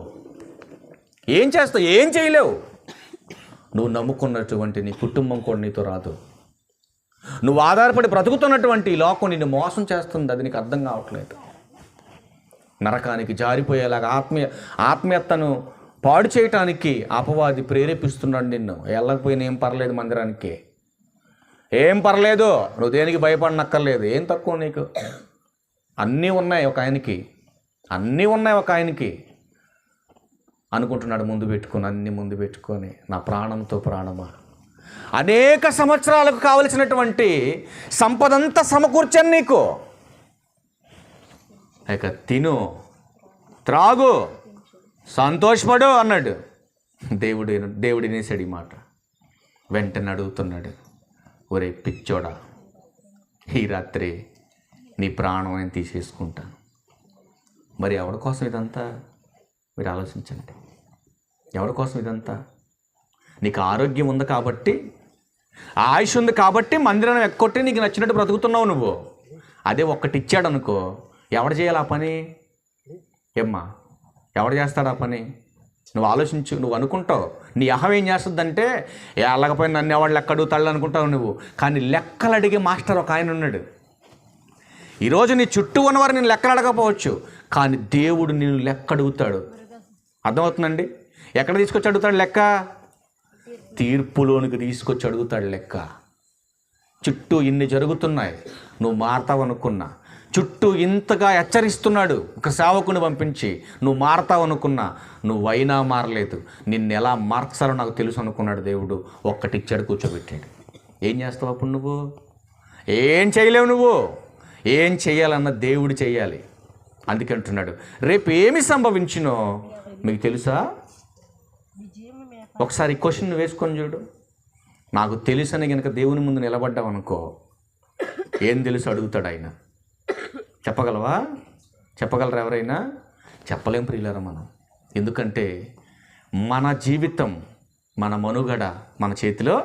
ఏం చేస్తావు? ఏం చేయలేవు. నువ్వు నమ్ముకున్నటువంటి నీ కుటుంబం కూడా నీతో రాదు. నువ్వు ఆధారపడి బ్రతుకుతున్నటువంటి ఈ లోకం నిన్ను మోసం చేస్తుంది, అది నీకు అర్థం కావట్లేదు. నరకానికి జారిపోయేలాగా ఆత్మీయతను పాడు చేయటానికి అపవాది ప్రేరేపిస్తున్నాడు నిన్ను. వెళ్ళకపోయినా ఏం పర్లేదు, మందిరానికి ఏం పర్లేదు, నువ్వు దేనికి భయపడనక్కర్లేదు, ఏం తక్కువ నీకు, అన్నీ ఉన్నాయి ఒక ఆయనకి, అన్నీ ఉన్నాయి ఒక ఆయనకి అనుకుంటున్నాడు. ముందు పెట్టుకొని, అన్నీ ముందు పెట్టుకొని, నా ప్రాణంతో ప్రాణమా, అనేక సంవత్సరాలకు కావలసినటువంటి సంపదంతా సమకూర్చాను నీకు, ఇక తిను, త్రాగు, సంతోషపడు అన్నాడు. దేవుడు వినేసాడు ఈ మాట. వెంటనే అడుగుతున్నాడు, ఒరే పిచ్చోడా, ఈ రాత్రి నీ ప్రాణం నేను తీసేసుకుంటాను. మరి ఎవరి కోసం ఇదంతా? మీరు ఆలోచించండి. ఎవరి కోసం ఇదంతా? నీకు ఆరోగ్యం ఉంది కాబట్టి, ఆయుష్ ఉంది కాబట్టి మందిరం ఎక్కొట్టి నీకు నచ్చినట్టు బ్రతుకుతున్నావు నువ్వు. అదే ఒక్కటి ఇచ్చాడు అనుకో, ఎవడు చేయాలి ఆ పని? ఏమ్మా, ఎవడు చేస్తాడు ఆ పని? నువ్వు ఆలోచించు. నువ్వు అనుకుంటావు నీ అహం ఏం చేస్తుందంటే, వెళ్ళకపోయినా నన్ను ఎవడు లెక్క అడుగుతాడు అనుకుంటావు నువ్వు. కానీ లెక్కలు అడిగే మాస్టర్ ఒక ఆయన ఉన్నాడు. ఈరోజు నీ చుట్టూ ఉన్నవారు నేను లెక్కలు అడగకపోవచ్చు, కానీ దేవుడు నేను లెక్క అడుగుతాడు. అర్థమవుతుందండి? ఎక్కడ తీసుకొచ్చి అడుగుతాడు లెక్క? తీర్పులోనికి తీసుకొచ్చి అడుగుతాడు లెక్క. చుట్టూ ఇన్ని జరుగుతున్నాయి, నువ్వు మారతావు అనుకున్నా, చుట్టూ ఇంతగా హెచ్చరిస్తున్నాడు ఒక సేవకుని పంపించి, నువ్వు మారతావు అనుకున్నా, నువ్వైనా మారలేదు, నిన్ను ఎలా మార్చాలో నాకు తెలుసు అనుకున్నాడు దేవుడు. ఒక్కటిచ్చాడు, కూర్చోబెట్టాడు. ఏం చేస్తావు అప్పుడు నువ్వు? ఏం చేయలేవు నువ్వు. ఏం చేయాలన్న దేవుడు చేయాలి. అందుకే అంటున్నాడు, రేపు ఏమి సంభవించినో మీకు తెలుసా? ఒకసారి క్వశ్చన్ వేసుకొని చూడు. నాకు తెలుసని కనుక దేవుని ముందు నిలబడ్డావు అనుకో, ఏం తెలుసు అడుగుతాడు ఆయన. చెప్పగలవా? చెప్పగలరా ఎవరైనా? చెప్పలేం ప్రియులారా మనం. ఎందుకంటే మన జీవితం, మన మనుగడ మన చేతిలో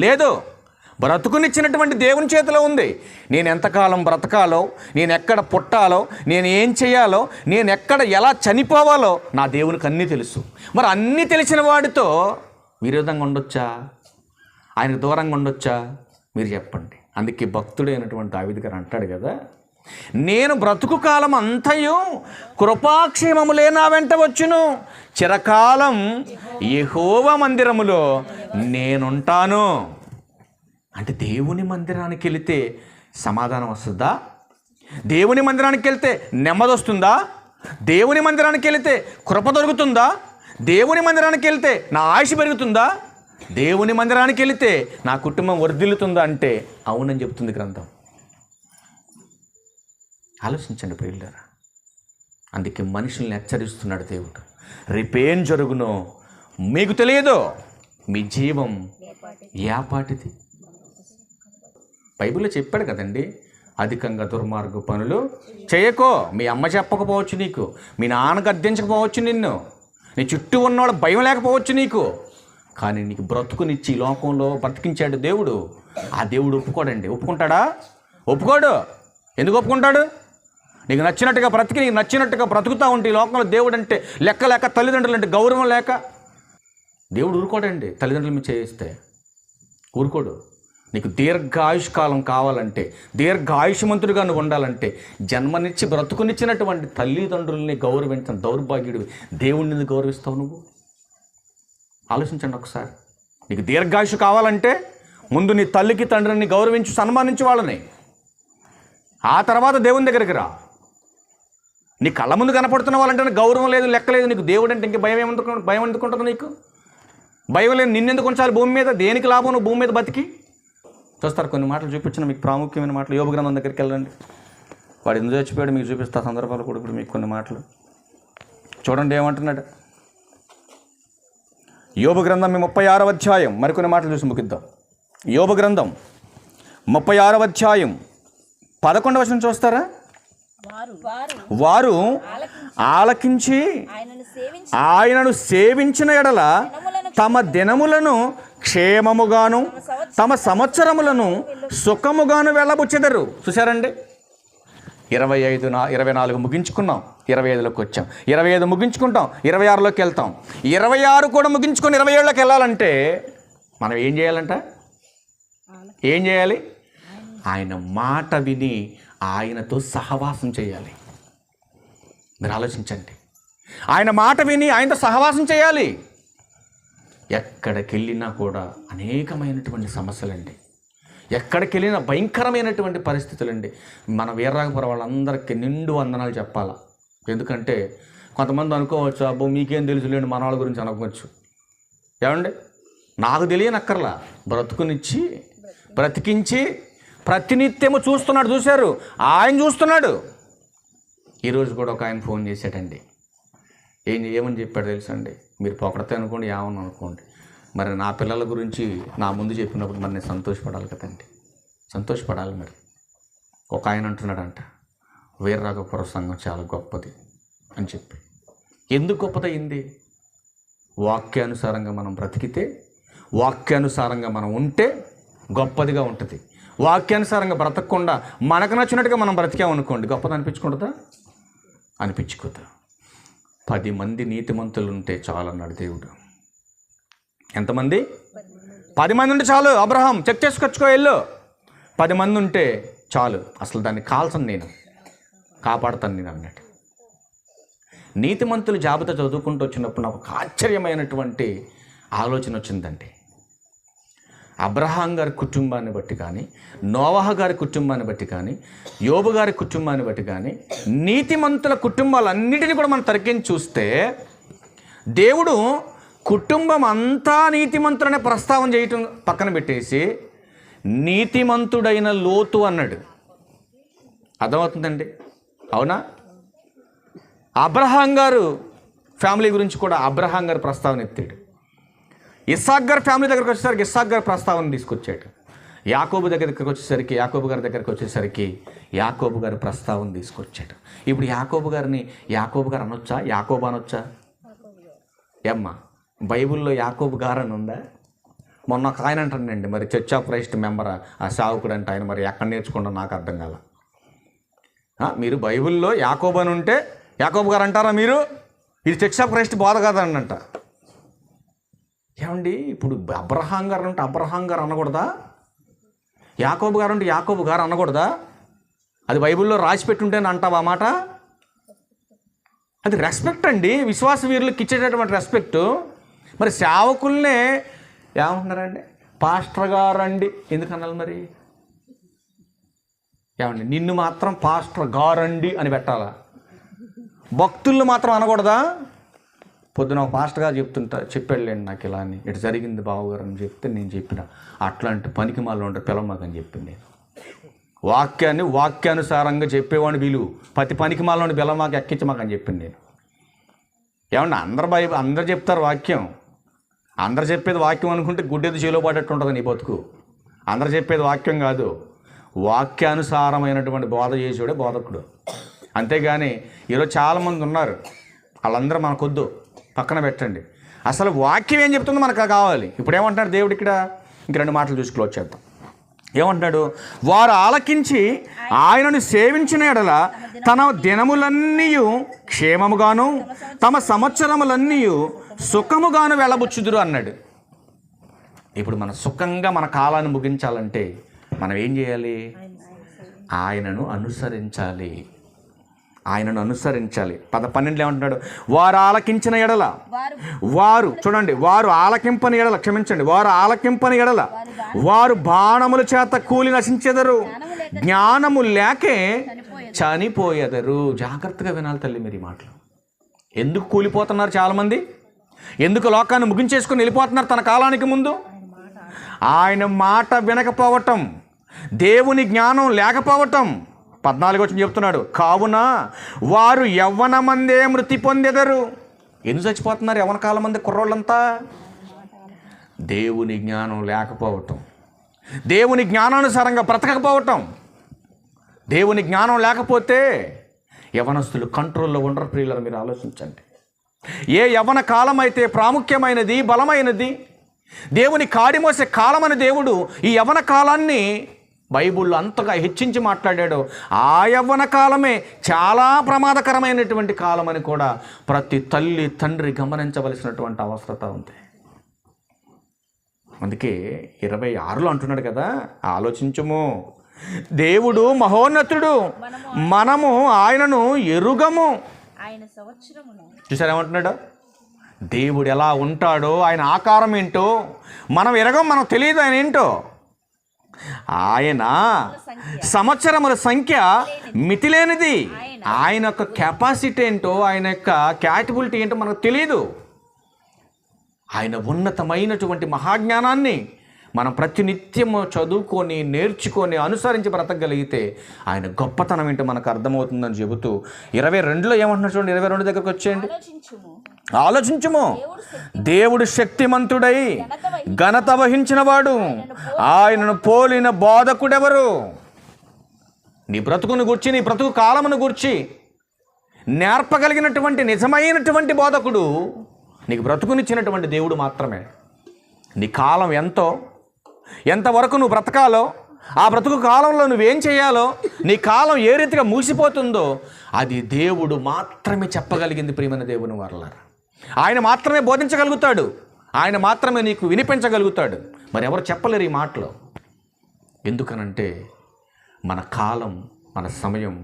లేదు. బ్రతుకునిచ్చినటువంటి దేవుని చేతిలో ఉంది. నేను ఎంతకాలం బ్రతకాలో, నేను ఎక్కడ పుట్టాలో, నేను ఏం చేయాలో, నేను ఎక్కడ ఎలా చనిపోవాలో నా దేవునికి అన్నీ తెలుసు. మరి అన్నీ తెలిసిన వాడితో విరోధంగా ఉండొచ్చా? ఆయనకు దూరంగా ఉండొచ్చా? మీరు చెప్పండి. అందుకే భక్తుడైనటువంటి దావీదు గారు అంటాడు కదా, నేను బ్రతుకు కాలం అంతయు కృపాక్షేమములే నా వెంట వచ్చును, చిరకాలం యెహోవా మందిరములో నేనుంటాను. అంటే దేవుని మందిరానికి వెళితే సమాధానం వస్తుందా? దేవుని మందిరానికి వెళ్తే నెమ్మది వస్తుందా? దేవుని మందిరానికి వెళితే కృప దొరుకుతుందా? దేవుని మందిరానికి వెళ్తే నా ఆయుష్ పెరుగుతుందా? దేవుని మందిరానికి వెళితే నా కుటుంబం వర్ధిల్లుతుందా? అంటే అవునని చెప్తుంది గ్రంథం. ఆలోచించండి ప్రియులారా. అందుకే మనుషుల్ని హెచ్చరిస్తున్నాడు దేవుడు. రేపేం జరుగునో మీకు తెలియదు, మీ జీవం యాపాటిది. బైబిల్లో చెప్పాడు కదండి, అధికంగా దుర్మార్గ పనులు చేయకో. మీ అమ్మ చెప్పకపోవచ్చు నీకు, మీ నాన్న గద్దించకపోవచ్చు నిన్ను, నీ చుట్టూ ఉన్నవాడు భయం లేకపోవచ్చు నీకు, కానీ నీకు బ్రతుకునిచ్చి లోకంలో బ్రతికించాడు దేవుడు. ఆ దేవుడు ఒప్పుకోడండి. ఒప్పుకుంటాడా? ఒప్పుకోడు. ఎందుకు ఒప్పుకుంటాడు? నీకు నచ్చినట్టుగా బ్రతికి నీకు నచ్చినట్టుగా బ్రతుకుతూ ఉంటే ఈ లోకంలో దేవుడు అంటే లెక్క లేక, తల్లిదండ్రులు అంటే గౌరవం లేక దేవుడు ఊరుకోడండి. తల్లిదండ్రులు మీద చేయిస్తే ఊరుకోడు. నీకు దీర్ఘాయుష్కాలం కావాలంటే, దీర్ఘాయుష్మంతుడిగా నువ్వు ఉండాలంటే, జన్మనిచ్చి బ్రతుకునిచ్చినటువంటి తల్లిదండ్రుల్ని గౌరవించిన దౌర్భాగ్యుడివి దేవుడిని గౌరవిస్తావు నువ్వు? ఆలోచించండి ఒకసారి. నీకు దీర్ఘాయుష్ కావాలంటే ముందు నీ తల్లికి తండ్రిని గౌరవించి సన్మానించి వాళ్ళని, ఆ తర్వాత దేవుని దగ్గరికి రా. నీ కళ్ళ ముందు కనపడుతున్న వాళ్ళంటే గౌరవం లేదు, లెక్క లేదు, నీకు దేవుడు అంటే ఇంక భయం ఎందుకుంటుంది నీకు? భయం లేదు. నిన్నెందుకు ఉంచాలి భూమి మీద? దేనికి లాభం నువ్వు భూమి మీద బతికి? చూస్తారు కొన్ని మాటలు చూపించిన మీకు ప్రాముఖ్యమైన మాటలు. యోబు గ్రంథం దగ్గరికి వెళ్ళండి. వాడు ఎందుకు చచ్చిపోయాడు మీకు చూపిస్తా సందర్భాలు కూడా ఇప్పుడు మీకు కొన్ని మాటలు చూడండి ఏమంటున్నాడు. యోబు గ్రంథం 36వ అధ్యాయం మరికొన్ని మాటలు చూసి ముగిద్దాం. యోబు గ్రంథం 36వ అధ్యాయం 11వ వచనం చూస్తారా? వారు ఆలకించి ఆయనను సేవించిన ఎడల తమ దినములను క్షేమముగాను తమ సంవత్సరములను సుఖముగాను వెళ్ళబుచ్చెదరు. చూసారండి, 24 ముగించుకున్నాం, 25లోకి వచ్చాం, 25 ముగించుకుంటాం, 26లోకి వెళ్తాం, 26 కూడా ముగించుకొని 27లోకి వెళ్ళాలంటే మనం ఏం చేయాలంట? ఏం చేయాలి? ఆయన మాట విని ఆయనతో సహవాసం చేయాలి. మీరు ఆలోచించండి. ఆయన మాట విని ఆయనతో సహవాసం చేయాలి. ఎక్కడికి వెళ్ళినా కూడా అనేకమైనటువంటి సమస్యలండి, ఎక్కడికి వెళ్ళినా భయంకరమైనటువంటి పరిస్థితులండి. మన వీరరాఘపురం వాళ్ళందరికీ నిండు వందనాలు చెప్పాలా. ఎందుకంటే కొంతమంది అనుకోవచ్చు, అబ్బో మీకేం తెలుసులేండి మన వాళ్ళ గురించి అనుకోవచ్చు. ఏమండి, నాకు తెలియనక్కర్లా, బ్రతుకునిచ్చి బ్రతికించి ప్రతినిత్యము చూస్తున్నాడు. చూశారు, ఆయన చూస్తున్నాడు. ఈరోజు కూడా ఒక ఆయన ఫోన్ చేశాడండి. ఏమని చెప్పాడు తెలుసండి? మీరు పొగడతే అనుకోండి, ఏమని అనుకోండి, మరి నా పిల్లల గురించి నా ముందు చెప్పినప్పుడు మరి నేను సంతోషపడాలి కదండి, సంతోషపడాలి. మరి ఒక ఆయన అంటున్నాడంట, వీరరాఘపురం సంఘం చాలా గొప్పది అని చెప్పి. ఎందుకు గొప్పదయింది? వాక్యానుసారంగా మనం బ్రతికితే, వాక్యానుసారంగా మనం ఉంటే గొప్పదిగా ఉంటుంది. వాక్యానుసారంగా బ్రతకకుండా మనకు నచ్చినట్టుగా మనం బ్రతికామనుకోండి, గొప్పది అనిపించుకుంటుందా? అనిపించుకోదా? 10 మంది నీతిమంతులు ఉంటే చాలు అన్నాడు దేవుడు. ఎంతమంది? 10 మంది ఉంటే చాలు. అబ్రహాం చెక్ చేసుకొచ్చుకో వెళ్ళు. 10 మంది ఉంటే చాలు, అసలు దాన్ని కాల్చను నేను, కాపాడుతాను నేను అన్నట్టు. నీతిమంతులు జాబితా చదువుకుంటూ వచ్చినప్పుడు నాకు ఒక ఆశ్చర్యమైనటువంటి ఆలోచన వచ్చిందండి. అబ్రహాం గారి కుటుంబాన్ని బట్టి కానీ, నోవహ గారి కుటుంబాన్ని బట్టి కానీ, యోబు గారి కుటుంబాన్ని బట్టి కానీ, నీతిమంతుల కుటుంబాలన్నిటినీ కూడా మనం తరికించి చూస్తే దేవుడు కుటుంబం అంతా నీతిమంతులనే ప్రస్తావన చేయటం పక్కన పెట్టేసి నీతిమంతుడైన లోతు అన్నాడు. అర్థమవుతుందండి? అవునా? అబ్రహాం గారు ఫ్యామిలీ గురించి కూడా అబ్రహాం గారు ప్రస్తావన ఎత్తాడు. ఇస్సాక్ గారి ఫ్యామిలీ దగ్గరికి వచ్చేసరికి ఇస్సాక్ గారి ప్రస్తావన తీసుకొచ్చాడు. యాకోబు దగ్గరికి వచ్చేసరికి, యాకోబు గారి దగ్గరికి వచ్చేసరికి యాకోబు గారి ప్రస్తావన తీసుకొచ్చాడు. ఇప్పుడు యాకోబు గారిని యాకోబు గారు అనొచ్చా, యాకోబు అనొచ్చా? ఏమ్మా, బైబిల్లో యాకోబు గారు అని ఉందా? మొన్న ఒక ఆయన అంటానండి, మరి చర్చ్ ఆఫ్ క్రైస్ట్ మెంబర్ ఆ సావుకుడు అంటే ఆయన మరి ఎక్కడ నేర్చుకుంటా నాకు అర్థం కాల. మీరు బైబిల్లో యాకోబు అని ఉంటే యాకోబు గారు అంటారా మీరు? ఇది చర్చ్ ఆఫ్ క్రైస్ట్ బోధ కాదని అంట. ఏమండి, ఇప్పుడు అబ్రహాం గారు అంటే అబ్రహాం గారు అనకూడదా? యాకోబు గారు అంటే యాకోబు గారు అనకూడదా? అది బైబిల్లో రాసి పెట్టుంటేనే అంటావా మాట? అది రెస్పెక్ట్ అండి, విశ్వాస వీరులకు ఇచ్చేటటువంటి రెస్పెక్ట్. మరి సేవకుల్నే ఏమంటున్నారండి? పాస్టర్ గారండి ఎందుకు అనాలి మరి? ఏమండి, నిన్ను మాత్రం పాస్టర్ గారండి అని పెట్టాలా? భక్తులను మాత్రం అనకూడదా? పొద్దున ఒక పాస్టర్ గారు చెప్పాడులేండి నాకు ఇలా అని, ఇటు జరిగింది బావగారు అని చెప్తే నేను చెప్పిన అట్లాంటి పనికి మాలో ఉంటే పిలవమాకని చెప్పింది. నేను వాక్యాన్ని వాక్యానుసారంగా చెప్పేవాడిని విలువ, ప్రతి పనికి మాలోని పిలవమాక ఎక్కించమాకని చెప్పింది నేను. ఏమన్నా అందరు చెప్తారు వాక్యం, అందరు చెప్పేది వాక్యం అనుకుంటే గుడ్డెది చేలో పడేట్టు ఉంటుంది నీ బతుకు. అందరు చెప్పేది వాక్యం కాదు, వాక్యానుసారమైనటువంటి బోధ చేసేవాడే బోధకుడు. అంతేగాని ఈరోజు చాలామంది ఉన్నారు, వాళ్ళందరూ మనకొద్దు, పక్కన పెట్టండి. అసలు వాక్యం ఏం చెప్తుందో మనకు కావాలి. ఇప్పుడు ఏమంటున్నాడు దేవుడు ఇక్కడ? ఇంక 2 మాటలు చూసి క్లోజ్ చేద్దాం. ఏమంటున్నాడు? వారు ఆలకించి ఆయనను సేవించిన ఎడల తన దినములన్నీ క్షేమముగాను తమ సంవత్సరములన్నీ సుఖముగాను వెళ్ళబుచ్చుదురు అన్నాడు. ఇప్పుడు మనం సుఖంగా మన కాలాన్ని ముగించాలంటే మనం ఏం చేయాలి? ఆయనను అనుసరించాలి. ఆయనను అనుసరించాలి. 12 ఏమంటున్నాడు? వారు ఆలకించిన ఎడల, వారు చూడండి, వారు ఆలకింపని ఎడల, క్షమించండి, వారు ఆలకింపని ఎడల వారు బాణముల చేత కూలి నశించెదరు, జ్ఞానము లేకే చనిపోయేదరు. జాగ్రత్తగా వినాలి తల్లి మీరు ఈ మాటలు. ఎందుకు కూలిపోతున్నారు చాలామంది? ఎందుకు లోకాన్ని ముగించేసుకుని వెళ్ళిపోతున్నారు తన కాలానికి ముందు? ఆయన మాట వినకపోవటం, దేవుని జ్ఞానం లేకపోవటం. 14 వచ్చి చెప్తున్నాడు, కావున వారు యవ్వనమందే మృతి పొందెదరు. ఎందుకు చచ్చిపోతున్నారు యవ్వన కాలం మంది కుర్రోళ్ళంతా? దేవుని జ్ఞానం లేకపోవటం, దేవుని జ్ఞానానుసారంగా బ్రతకకపోవటం. దేవుని జ్ఞానం లేకపోతే యవనస్తులు కంట్రోల్లో ఉండరు. ప్రియులను మీరు ఆలోచించండి. ఏ యవ్వన కాలం అయితే ప్రాముఖ్యమైనది, బలమైనది, దేవుని కాడిమోసే కాలమని దేవుడు ఈ యవ్వన కాలాన్ని బైబిల్లో అంతగా హెచ్చించి మాట్లాడాడు. ఆ యవ్వన కాలమే చాలా ప్రమాదకరమైనటువంటి కాలం అని కూడా ప్రతి తల్లి తండ్రి గమనించవలసినటువంటి అవసరత ఉంది. అందుకే 26లో అంటున్నాడు కదా, ఆలోచించుము, దేవుడు మహోన్నతుడు, మనము ఆయనను ఎరుగము. చూసారు ఏమంటున్నాడు? దేవుడు ఎలా ఉంటాడో, ఆయన ఆకారం ఏంటో మనం ఎరగం, మనకు తెలియదు ఆయన ఏంటో. ఆయన సంవత్సరముల సంఖ్య మితిలేనిది. ఆయన యొక్క కెపాసిటీ ఏంటో, ఆయన యొక్క క్యాపబిలిటీ ఏంటో మనకు తెలియదు. ఆయన ఉన్నతమైనటువంటి మహాజ్ఞానాన్ని మనం ప్రతినిత్యము చదువుకొని, నేర్చుకొని, అనుసరించి బ్రతకగలిగితే ఆయన గొప్పతనం ఏంటో మనకు అర్థమవుతుందని చెబుతూ 22లో ఏమంటున్నారు చూడండి. 22 దగ్గరకు వచ్చేయండి. ఆలోచించుము, దేవుడు శక్తిమంతుడై ఘనత వహించినవాడు, ఆయనను పోలిన బోధకుడెవరు? నీ బ్రతుకును గూర్చి, నీ బ్రతుకు కాలమును గూర్చి నేర్పగలిగినటువంటి నిజమైనటువంటి బోధకుడు నీకు బ్రతుకునిచ్చినటువంటి దేవుడు మాత్రమే. నీ కాలం ఎంతవరకు నువ్వు బ్రతకాలో, ఆ బ్రతుకు కాలంలో నువ్వేం చేయాలో, నీ కాలం ఏ రీతిగా మూసిపోతుందో అది దేవుడు మాత్రమే చెప్పగలిగింది. ప్రియమైన దేవుని వారలారా, ఆయన మాత్రమే బోధించగలుగుతాడు, ఆయన మాత్రమే నీకు వినిపించగలుగుతాడు. మరి ఎవరు చెప్పలేరు ఈ మాటలు. ఎందుకనంటే మన కాలం, మన సమయం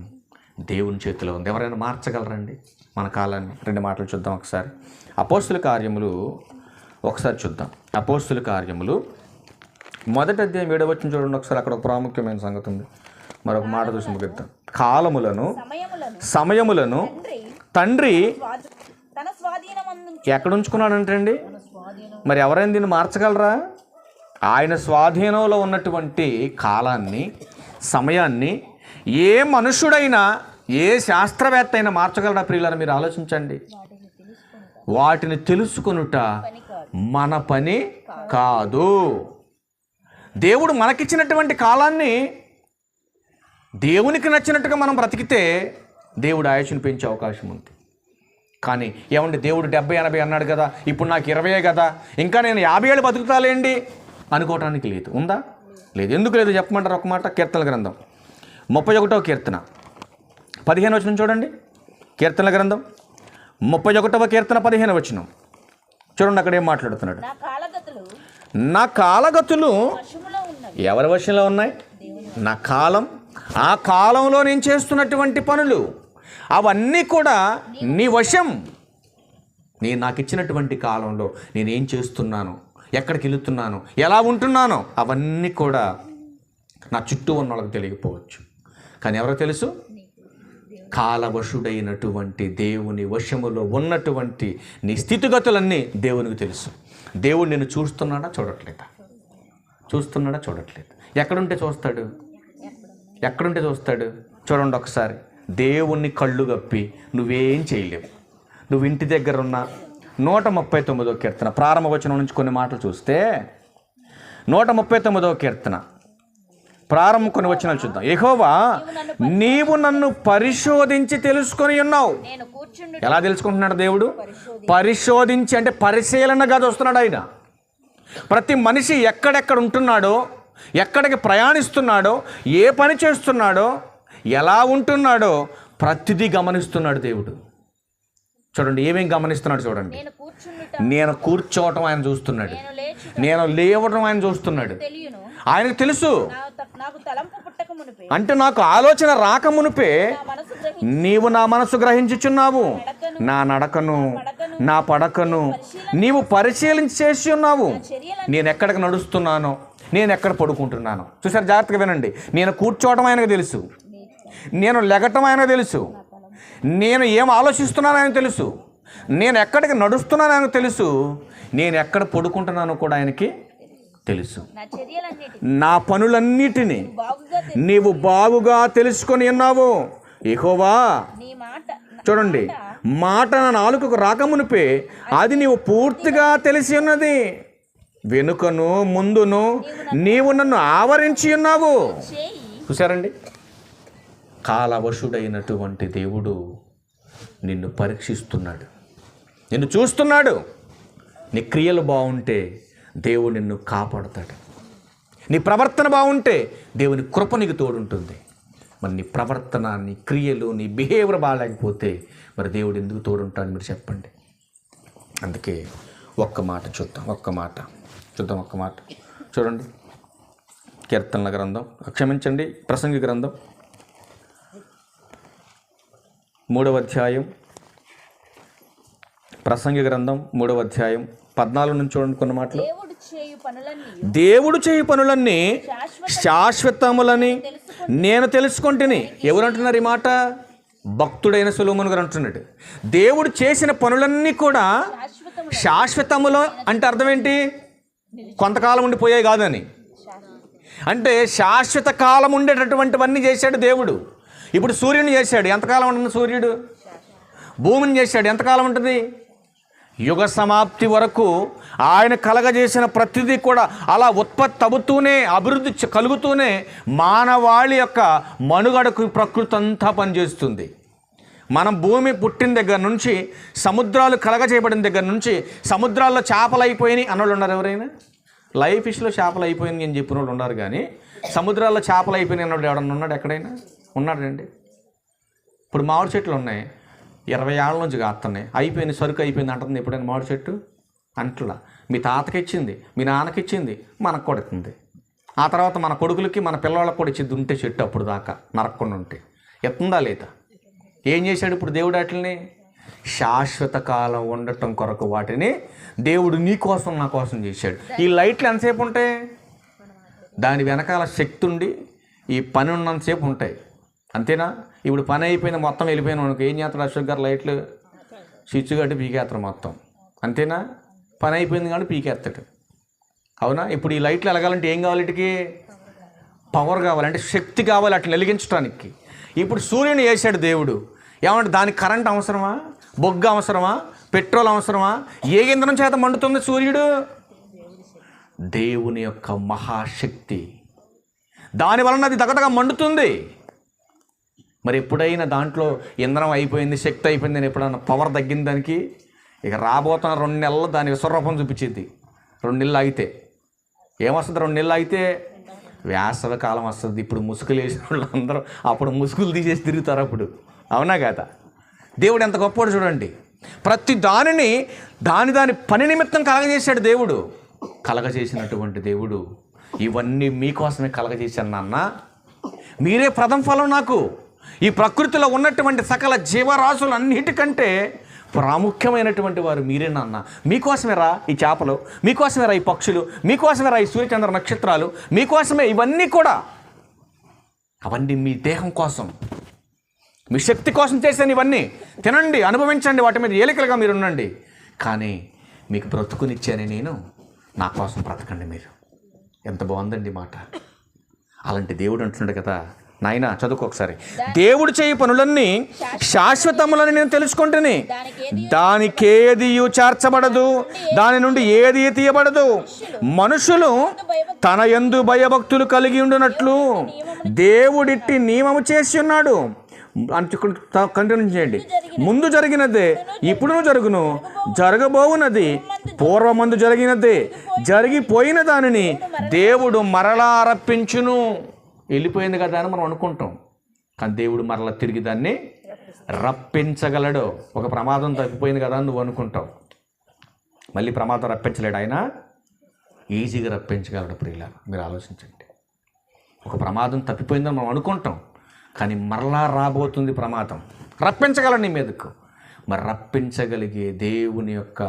దేవుని చేతిలో ఉంది. ఎవరైనా మార్చగలరండి మన కాలాన్ని? 2 మాటలు చూద్దాం ఒకసారి. అపోస్తుల కార్యములు ఒకసారి చూద్దాం. అపోస్తుల కార్యములు 1వ అధ్యాయం 7వ వచనం చూడండి ఒకసారి. అక్కడ ఒక ప్రాముఖ్యమైన సంగతి ఉంది. మరొక మాట చూసి ముగిద్దాం. కాలములను, సమయములను తండ్రి ఎక్కడ ఉంచుకున్నాడంటే అండి, మరి ఎవరైనా దీన్ని మార్చగలరా? ఆయన స్వాధీనంలో ఉన్నటువంటి కాలాన్ని, సమయాన్ని ఏ మనుషుడైనా, ఏ శాస్త్రవేత్త అయినా మార్చగలరా? ప్రియులారా మీరు ఆలోచించండి. వాటిని తెలుసుకొనుట మన పని కాదు. దేవుడు మనకిచ్చినటువంటి కాలాన్ని దేవునికి నచ్చినట్టుగా మనం బ్రతికితే దేవుడు ఆయుష్ను పెంచే అవకాశం ఉంది. కానీ ఏమండి, దేవుడు 70-80 అన్నాడు కదా, ఇప్పుడు నాకు 20 కదా, ఇంకా నేను 50 ఏళ్ళు బతుకుతాలేండి అనుకోవటానికి లేదు. ఉందా? లేదు. ఎందుకు లేదు చెప్పమంటారు? ఒక మాట. కీర్తనల గ్రంథం 31వ కీర్తన 15వ వచనం చూడండి. కీర్తనల గ్రంథం 31వ కీర్తన 15వ వచనం చూడండి. అక్కడ ఏం మాట్లాడుతున్నాడు? నా కాలగతులు ఎవరి వశంలో ఉన్నాయి? నా కాలం, ఆ కాలంలో నేను చేస్తున్నటువంటి పనులు అవన్నీ కూడా నీ వశం. నేను నాకు ఇచ్చినటువంటి కాలంలో నేనేం చేస్తున్నాను, ఎక్కడికి వెళుతున్నాను, ఎలా ఉంటున్నానో అవన్నీ కూడా నా చుట్టూ ఉన్న వాళ్ళకి తెలియకపోవచ్చు. కానీ ఎవరో తెలుసు? కాలవశుడైనటువంటి దేవుని వశములో ఉన్నటువంటి నీ స్థితిగతులన్నీ దేవునికి తెలుసు. దేవుడు నిన్ను చూస్తున్నాడా, చూడట్లేదా? చూస్తున్నాడా, చూడట్లేదు? ఎక్కడుంటే చూస్తాడు? ఎక్కడుంటే చూస్తాడు? చూడండి ఒకసారి. దేవుణ్ణి కళ్ళు గప్పి నువ్వేం చేయలేవు. నువ్వు ఇంటి దగ్గర ఉన్న 139వ కీర్తన ప్రారంభ వచనం నుంచి కొన్ని మాటలు చూస్తే, 139వ కీర్తన ప్రారంభం కొన్ని వచనాలు చూద్దాం. యెహోవా, నీవు నన్ను పరిశోధించి తెలుసుకొని ఉన్నావు. ఎలా తెలుసుకుంటున్నాడు దేవుడు? పరిశోధించి, అంటే పరిశీలనగా చూస్తున్నాడు ఆయన. ప్రతి మనిషి ఎక్కడెక్కడ ఉంటున్నాడో, ఎక్కడికి ప్రయాణిస్తున్నాడో, ఏ పని చేస్తున్నాడో, ఎలా ఉంటున్నాడో ప్రతిదీ గమనిస్తున్నాడు దేవుడు. చూడండి ఏమేం గమనిస్తున్నాడు చూడండి. నేను కూర్చోవటం ఆయన చూస్తున్నాడు, నేను లేవటం ఆయన చూస్తున్నాడు. ఆయనకు తెలుసు. అంటే నాకు ఆలోచన రాకమునుపే నీవు నా మనసు గ్రహించుచున్నావు, నా నడకను నా పడకను నీవు పరిశీలించి చేసి ఉన్నావు. నేను ఎక్కడికి నడుస్తున్నానో, నేను ఎక్కడ పడుకుంటున్నానో చూసారు. జాగ్రత్తగా వినండి. నేను కూర్చోవటం ఆయనకు తెలుసు, నేను లెగటం ఆయనకు తెలుసు, నేను ఏం ఆలోచిస్తున్నానో ఆయనకు తెలుసు, నేను ఎక్కడికి నడుస్తున్నానో ఆయనకు తెలుసు, నేను ఎక్కడ పడుకుంటున్నానో కూడా ఆయనకి తెలుసు. నా పనులన్నిటినీ నీవు బాగుగా తెలుసుకొని ఉన్నావు యెహోవా. చూడండి, మాట నా నాలుకకు రాకమునిపే అది నీవు పూర్తిగా తెలిసి ఉన్నది. వెనుకను ముందును నీవు నన్ను ఆవరించి ఉన్నావు. చూసారండి, కాలవశుడైనటువంటి దేవుడు నిన్ను పరీక్షిస్తున్నాడు, నిన్ను చూస్తున్నాడు. నీ క్రియలు బాగుంటే దేవుడు నిన్ను కాపాడుతాడు. నీ ప్రవర్తన బాగుంటే దేవుని కృప నీకు తోడుంటుంది. మరి నీ ప్రవర్తన, నీ క్రియలు, నీ బిహేవియర్ బాగాలేకపోతే మరి దేవుడు ఎందుకు తోడుంటాడు మీరు చెప్పండి. అందుకే ఒక్క మాట చూద్దాం. చూడండి, కీర్తనల గ్రంథం, క్షమించండి, ప్రసంగి గ్రంథం 3వ అధ్యాయం, ప్రసంగి గ్రంథం 3వ అధ్యాయం 14 నుంచి చూడండి కొన్ని మాటలు. దేవుడు చేయు పనులన్నీ శాశ్వతములని నేను తెలుసుకుంటుని. ఎవరు అంటున్నారు ఈ మాట? భక్తుడైన సొలొమోను గారు అంటున్నాడు. దేవుడు చేసిన పనులన్నీ కూడా శాశ్వతములు అంటే అర్థం ఏంటి? కొంతకాలం ఉండిపోయాయి కాదని. అంటే శాశ్వత కాలం ఉండేటటువంటివన్నీ చేశాడు దేవుడు. ఇప్పుడు సూర్యుని చేశాడు, ఎంతకాలం ఉంటుంది సూర్యుడు? భూమిని చేశాడు, ఎంతకాలం ఉంటుంది? యుగ సమాప్తి వరకు ఆయన కలగజేసిన ప్రతిదీ కూడా అలా ఉత్పత్తి అవుతూనే, అభివృద్ధి కలుగుతూనే మానవాళి యొక్క మనుగడకు ప్రకృతి అంతా పనిచేస్తుంది. మనం భూమి పుట్టిన దగ్గర నుంచి, సముద్రాలు కలగజేయబడిన దగ్గర నుంచి, సముద్రాల్లో చేపలు అయిపోయినాయి అన్నోళ్ళు ఉన్నారు ఎవరైనా? లైఫ్ ఫిష్లో చేపలు అయిపోయింది అని చెప్పిన వాళ్ళు ఉన్నారు, కానీ సముద్రాల్లో చేపలు అయిపోయినాయి అన్నోడు ఎవడన్నా ఉన్నాడు? ఎక్కడైనా ఉన్నాడండి? ఇప్పుడు మామిడి చెట్లు ఉన్నాయి, 20 ఏళ్ళ నుంచి కాస్తున్నాయి, అయిపోయింది, సరుకు అయిపోయింది అంటుంది. ఎప్పుడైనా మామిడి చెట్టు అంటలా. మీ తాతకి ఇచ్చింది, మీ నాన్నకి ఇచ్చింది, మనకు కూడా ఇస్తుంది. ఆ తర్వాత మన కొడుకులకి, మన పిల్లవాళ్ళకి కూడా ఇచ్చింది ఉంటే చెట్టు, అప్పుడు దాకా నరక్కుండా ఉంటే ఎత్తుందా లేదా? ఏం చేశాడు ఇప్పుడు దేవుడు? వాటిని శాశ్వత కాలం ఉండటం కొరకు వాటిని దేవుడు నీ కోసం, నా కోసం చేశాడు. ఈ లైట్లు ఎంతసేపు ఉంటాయి? దాని వెనకాల శక్తి ఉండి ఈ పని ఉన్నంతసేపు ఉంటాయి, అంతేనా? ఇప్పుడు పని అయిపోయింది, మొత్తం వెళ్ళిపోయిన మనకు ఏం చేస్తాడు? అశోక్ గారు లైట్లు స్విచ్ కట్టి పీకేస్తాడు మొత్తం, అంతేనా? పని అయిపోయింది కానీ పీకేస్తాడు, అవునా? ఇప్పుడు ఈ లైట్లు వెలగాలంటే ఏం కావాలి? వీటికి పవర్ కావాలి, అంటే శక్తి కావాలి అట్లా వెలిగించడానికి. ఇప్పుడు సూర్యుని వేసాడు దేవుడు, ఏమంటే దానికి కరెంట్ అవసరమా? బొగ్గు అవసరమా? పెట్రోల్ అవసరమా? ఏ ఇంధనం చేత మండుతుంది సూర్యుడు? దేవుని యొక్క మహాశక్తి, దానివలన అది దగదగ మండుతుంది. మరి ఎప్పుడైనా దాంట్లో ఇంధనం అయిపోయింది, శక్తి అయిపోయింది అని ఎప్పుడైనా పవర్ తగ్గింది దానికి? ఇక రాబోతున్న 2 నెలలు దాని విశ్వరూపం చూపించింది. 2 నెలలు ఆగితే ఏమొస్తుంది? 2 నెలలు ఆగితే వేసవి కాలం వస్తుంది. ఇప్పుడు ముసుగులు వేసిన వాళ్ళందరూ అప్పుడు ముసుగులు తీసేసి తిరుగుతారు అప్పుడు, అవునా కదా? దేవుడు ఎంత గొప్పవాడు చూడండి. ప్రతి దానిని దాని పని నిమిత్తం కలగజేశాడు దేవుడు. కలగజేసినటువంటి దేవుడు ఇవన్నీ మీకోసమే కలగజేశాను నాన్న, మీరే ప్రథమ ఫలం నాకు. ఈ ప్రకృతిలో ఉన్నటువంటి సకల జీవరాశులన్నిటికంటే ప్రాముఖ్యమైనటువంటి వారు మీరే నాన్న. మీకోసమే రా ఈ చేపలు, మీకోసమే రా ఈ పక్షులు, మీకోసమే రా ఈ సూర్యచంద్ర నక్షత్రాలు, మీకోసమే ఇవన్నీ కూడా. అవన్నీ మీ దేహం కోసం, మీ శక్తి కోసం చేశాను. ఇవన్నీ తినండి, అనుభవించండి, వాటి మీద ఏలికలుగా మీరు ఉండండి. కానీ మీకు బ్రతుకునిచ్చానే నేను, నా కోసం బ్రతకండి మీరు. ఎంత బాగుందండి మాట. అలాంటి దేవుడు అంటున్నాడు కదా నాయనా, చదువుకో ఒకసారి. దేవుడు చేయి పనులన్నీ శాశ్వతములని నేను తెలుసుకుంటుని, దానికేది చేర్చబడదు, దాని నుండి ఏది తీయబడదు. మనుషులు తన యందు భయభక్తులు కలిగి ఉండునట్లు దేవుడిట్టి నియమము చేసి ఉన్నాడు. అని కంటిన్యూ చేయండి. ముందు జరిగినదే ఇప్పుడును జరుగును, జరగబోవున్నది పూర్వమందు జరిగినదే, జరిగిపోయిన దానిని దేవుడు మరలా రప్పించును. వెళ్ళిపోయింది కదా అని మనం అనుకుంటాం, కానీ దేవుడు మరలా తిరిగి దాన్ని రప్పించగలడు. ఒక ప్రమాదం తప్పిపోయింది కదా అని నువ్వు అనుకుంటావు, మళ్ళీ ప్రమాదం రప్పించలేడు. ఆయన ఈజీగా రప్పించగలడు. ప్రియులారా, మీరు ఆలోచించండి. ఒక ప్రమాదం తప్పిపోయిందని మనం అనుకుంటాం, కానీ మరలా రాబోతుంది ప్రమాదం, రప్పించగలడు నీ మీదకు. మరి రప్పించగలిగే దేవుని యొక్క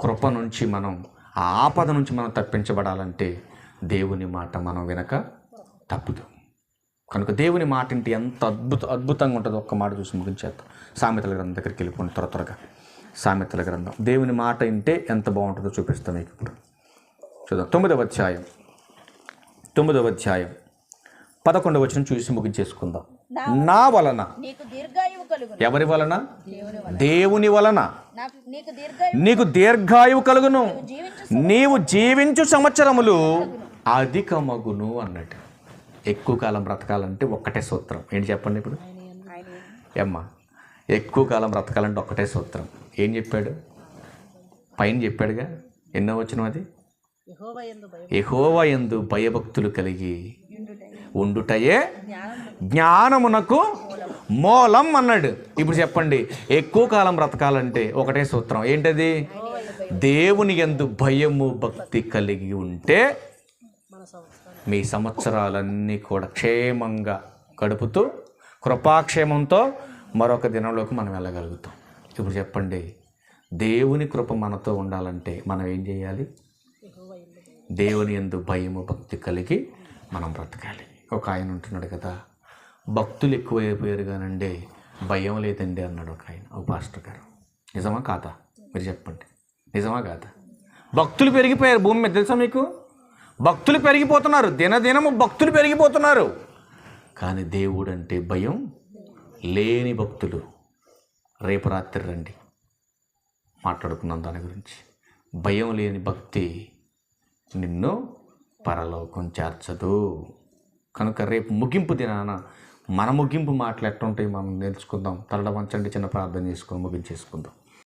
కృప నుంచి మనం, ఆ ఆపద నుంచి మనం తప్పించబడాలంటే దేవుని మాట మనం వినక తప్పుదు. కనుక దేవుని మాట ఇంటి ఎంత అద్భుతంగా ఉంటుందో ఒక్క మాట చూసి ముగించేద్దాం. సామెతల గ్రంథం దగ్గరికి వెళ్ళిపోండి త్వరగా. సామెతల గ్రంథం దేవుని మాట వింటే ఎంత బాగుంటుందో చూపిస్తాం మీకు ఇప్పుడు. చూద్దాం 9వ అధ్యాయం 11వ వచనం చూసి ముగించేసుకుందాం. నా వలన, ఎవరి వలన? దేవుని వలన నీకు దీర్ఘాయువు కలుగును, నీవు జీవించు సంవత్సరములు అధికమగును అన్నట్టు. ఎక్కువ కాలం బ్రతకాలంటే ఒక్కటే సూత్రం. ఏంటి చెప్పండి ఇప్పుడు? ఏమ్మా, ఎక్కువ కాలం బ్రతకాలంటే ఒక్కటే సూత్రం. ఏం చెప్పాడు? పైన చెప్పాడుగా. ఎన్నో వచనం అది? యెహోవా యందు భయభక్తులు కలిగి ఉండుటయే జ్ఞానమునకు మూలం అన్నాడు. ఇప్పుడు చెప్పండి, ఎక్కువ కాలం బ్రతకాలంటే ఒకటే సూత్రం. ఏంటది? దేవుని యందు భయము భక్తి కలిగి ఉంటే మీ సంవత్సరాలన్నీ కూడా క్షేమంగా గడుపుతూ కృపాక్షేమంతో మరొక దినంలోకి మనం వెళ్ళగలుగుతాం. ఇప్పుడు చెప్పండి, దేవుని కృప మనతో ఉండాలంటే మనం ఏం చేయాలి? దేవుని యందు భయము భక్తి కలిగి మనం బ్రతకాలి. ఒక ఆయన ఉంటున్నాడు కదా, భక్తులు ఎక్కువైపోయారు కానండి భయం లేదండి అన్నాడు ఒక ఆయన, ఒక పాస్టర్ గారు. నిజమా కాదా? మీరు చెప్పండి, నిజమా కాదా? భక్తులు పెరిగిపోయారు భూమి మీద, తెలుసా మీకు? భక్తులు పెరిగిపోతున్నారు, దినదినము భక్తులు పెరిగిపోతున్నారు. కానీ దేవుడు అంటే భయం లేని భక్తులు. రేపు రాత్రి రండి, మాట్లాడుకున్నాం దాని గురించి. భయం లేని భక్తి నిన్ను పరలోకం చేర్చదు. కనుక రేపు ముగింపు దినాన మన ముగింపు మాటలు ఎట్టుంటాయి మనం నేర్చుకుందాం. తరడ వంచండి, చిన్న ప్రార్థన చేసుకొని ముగించేసుకుందాం.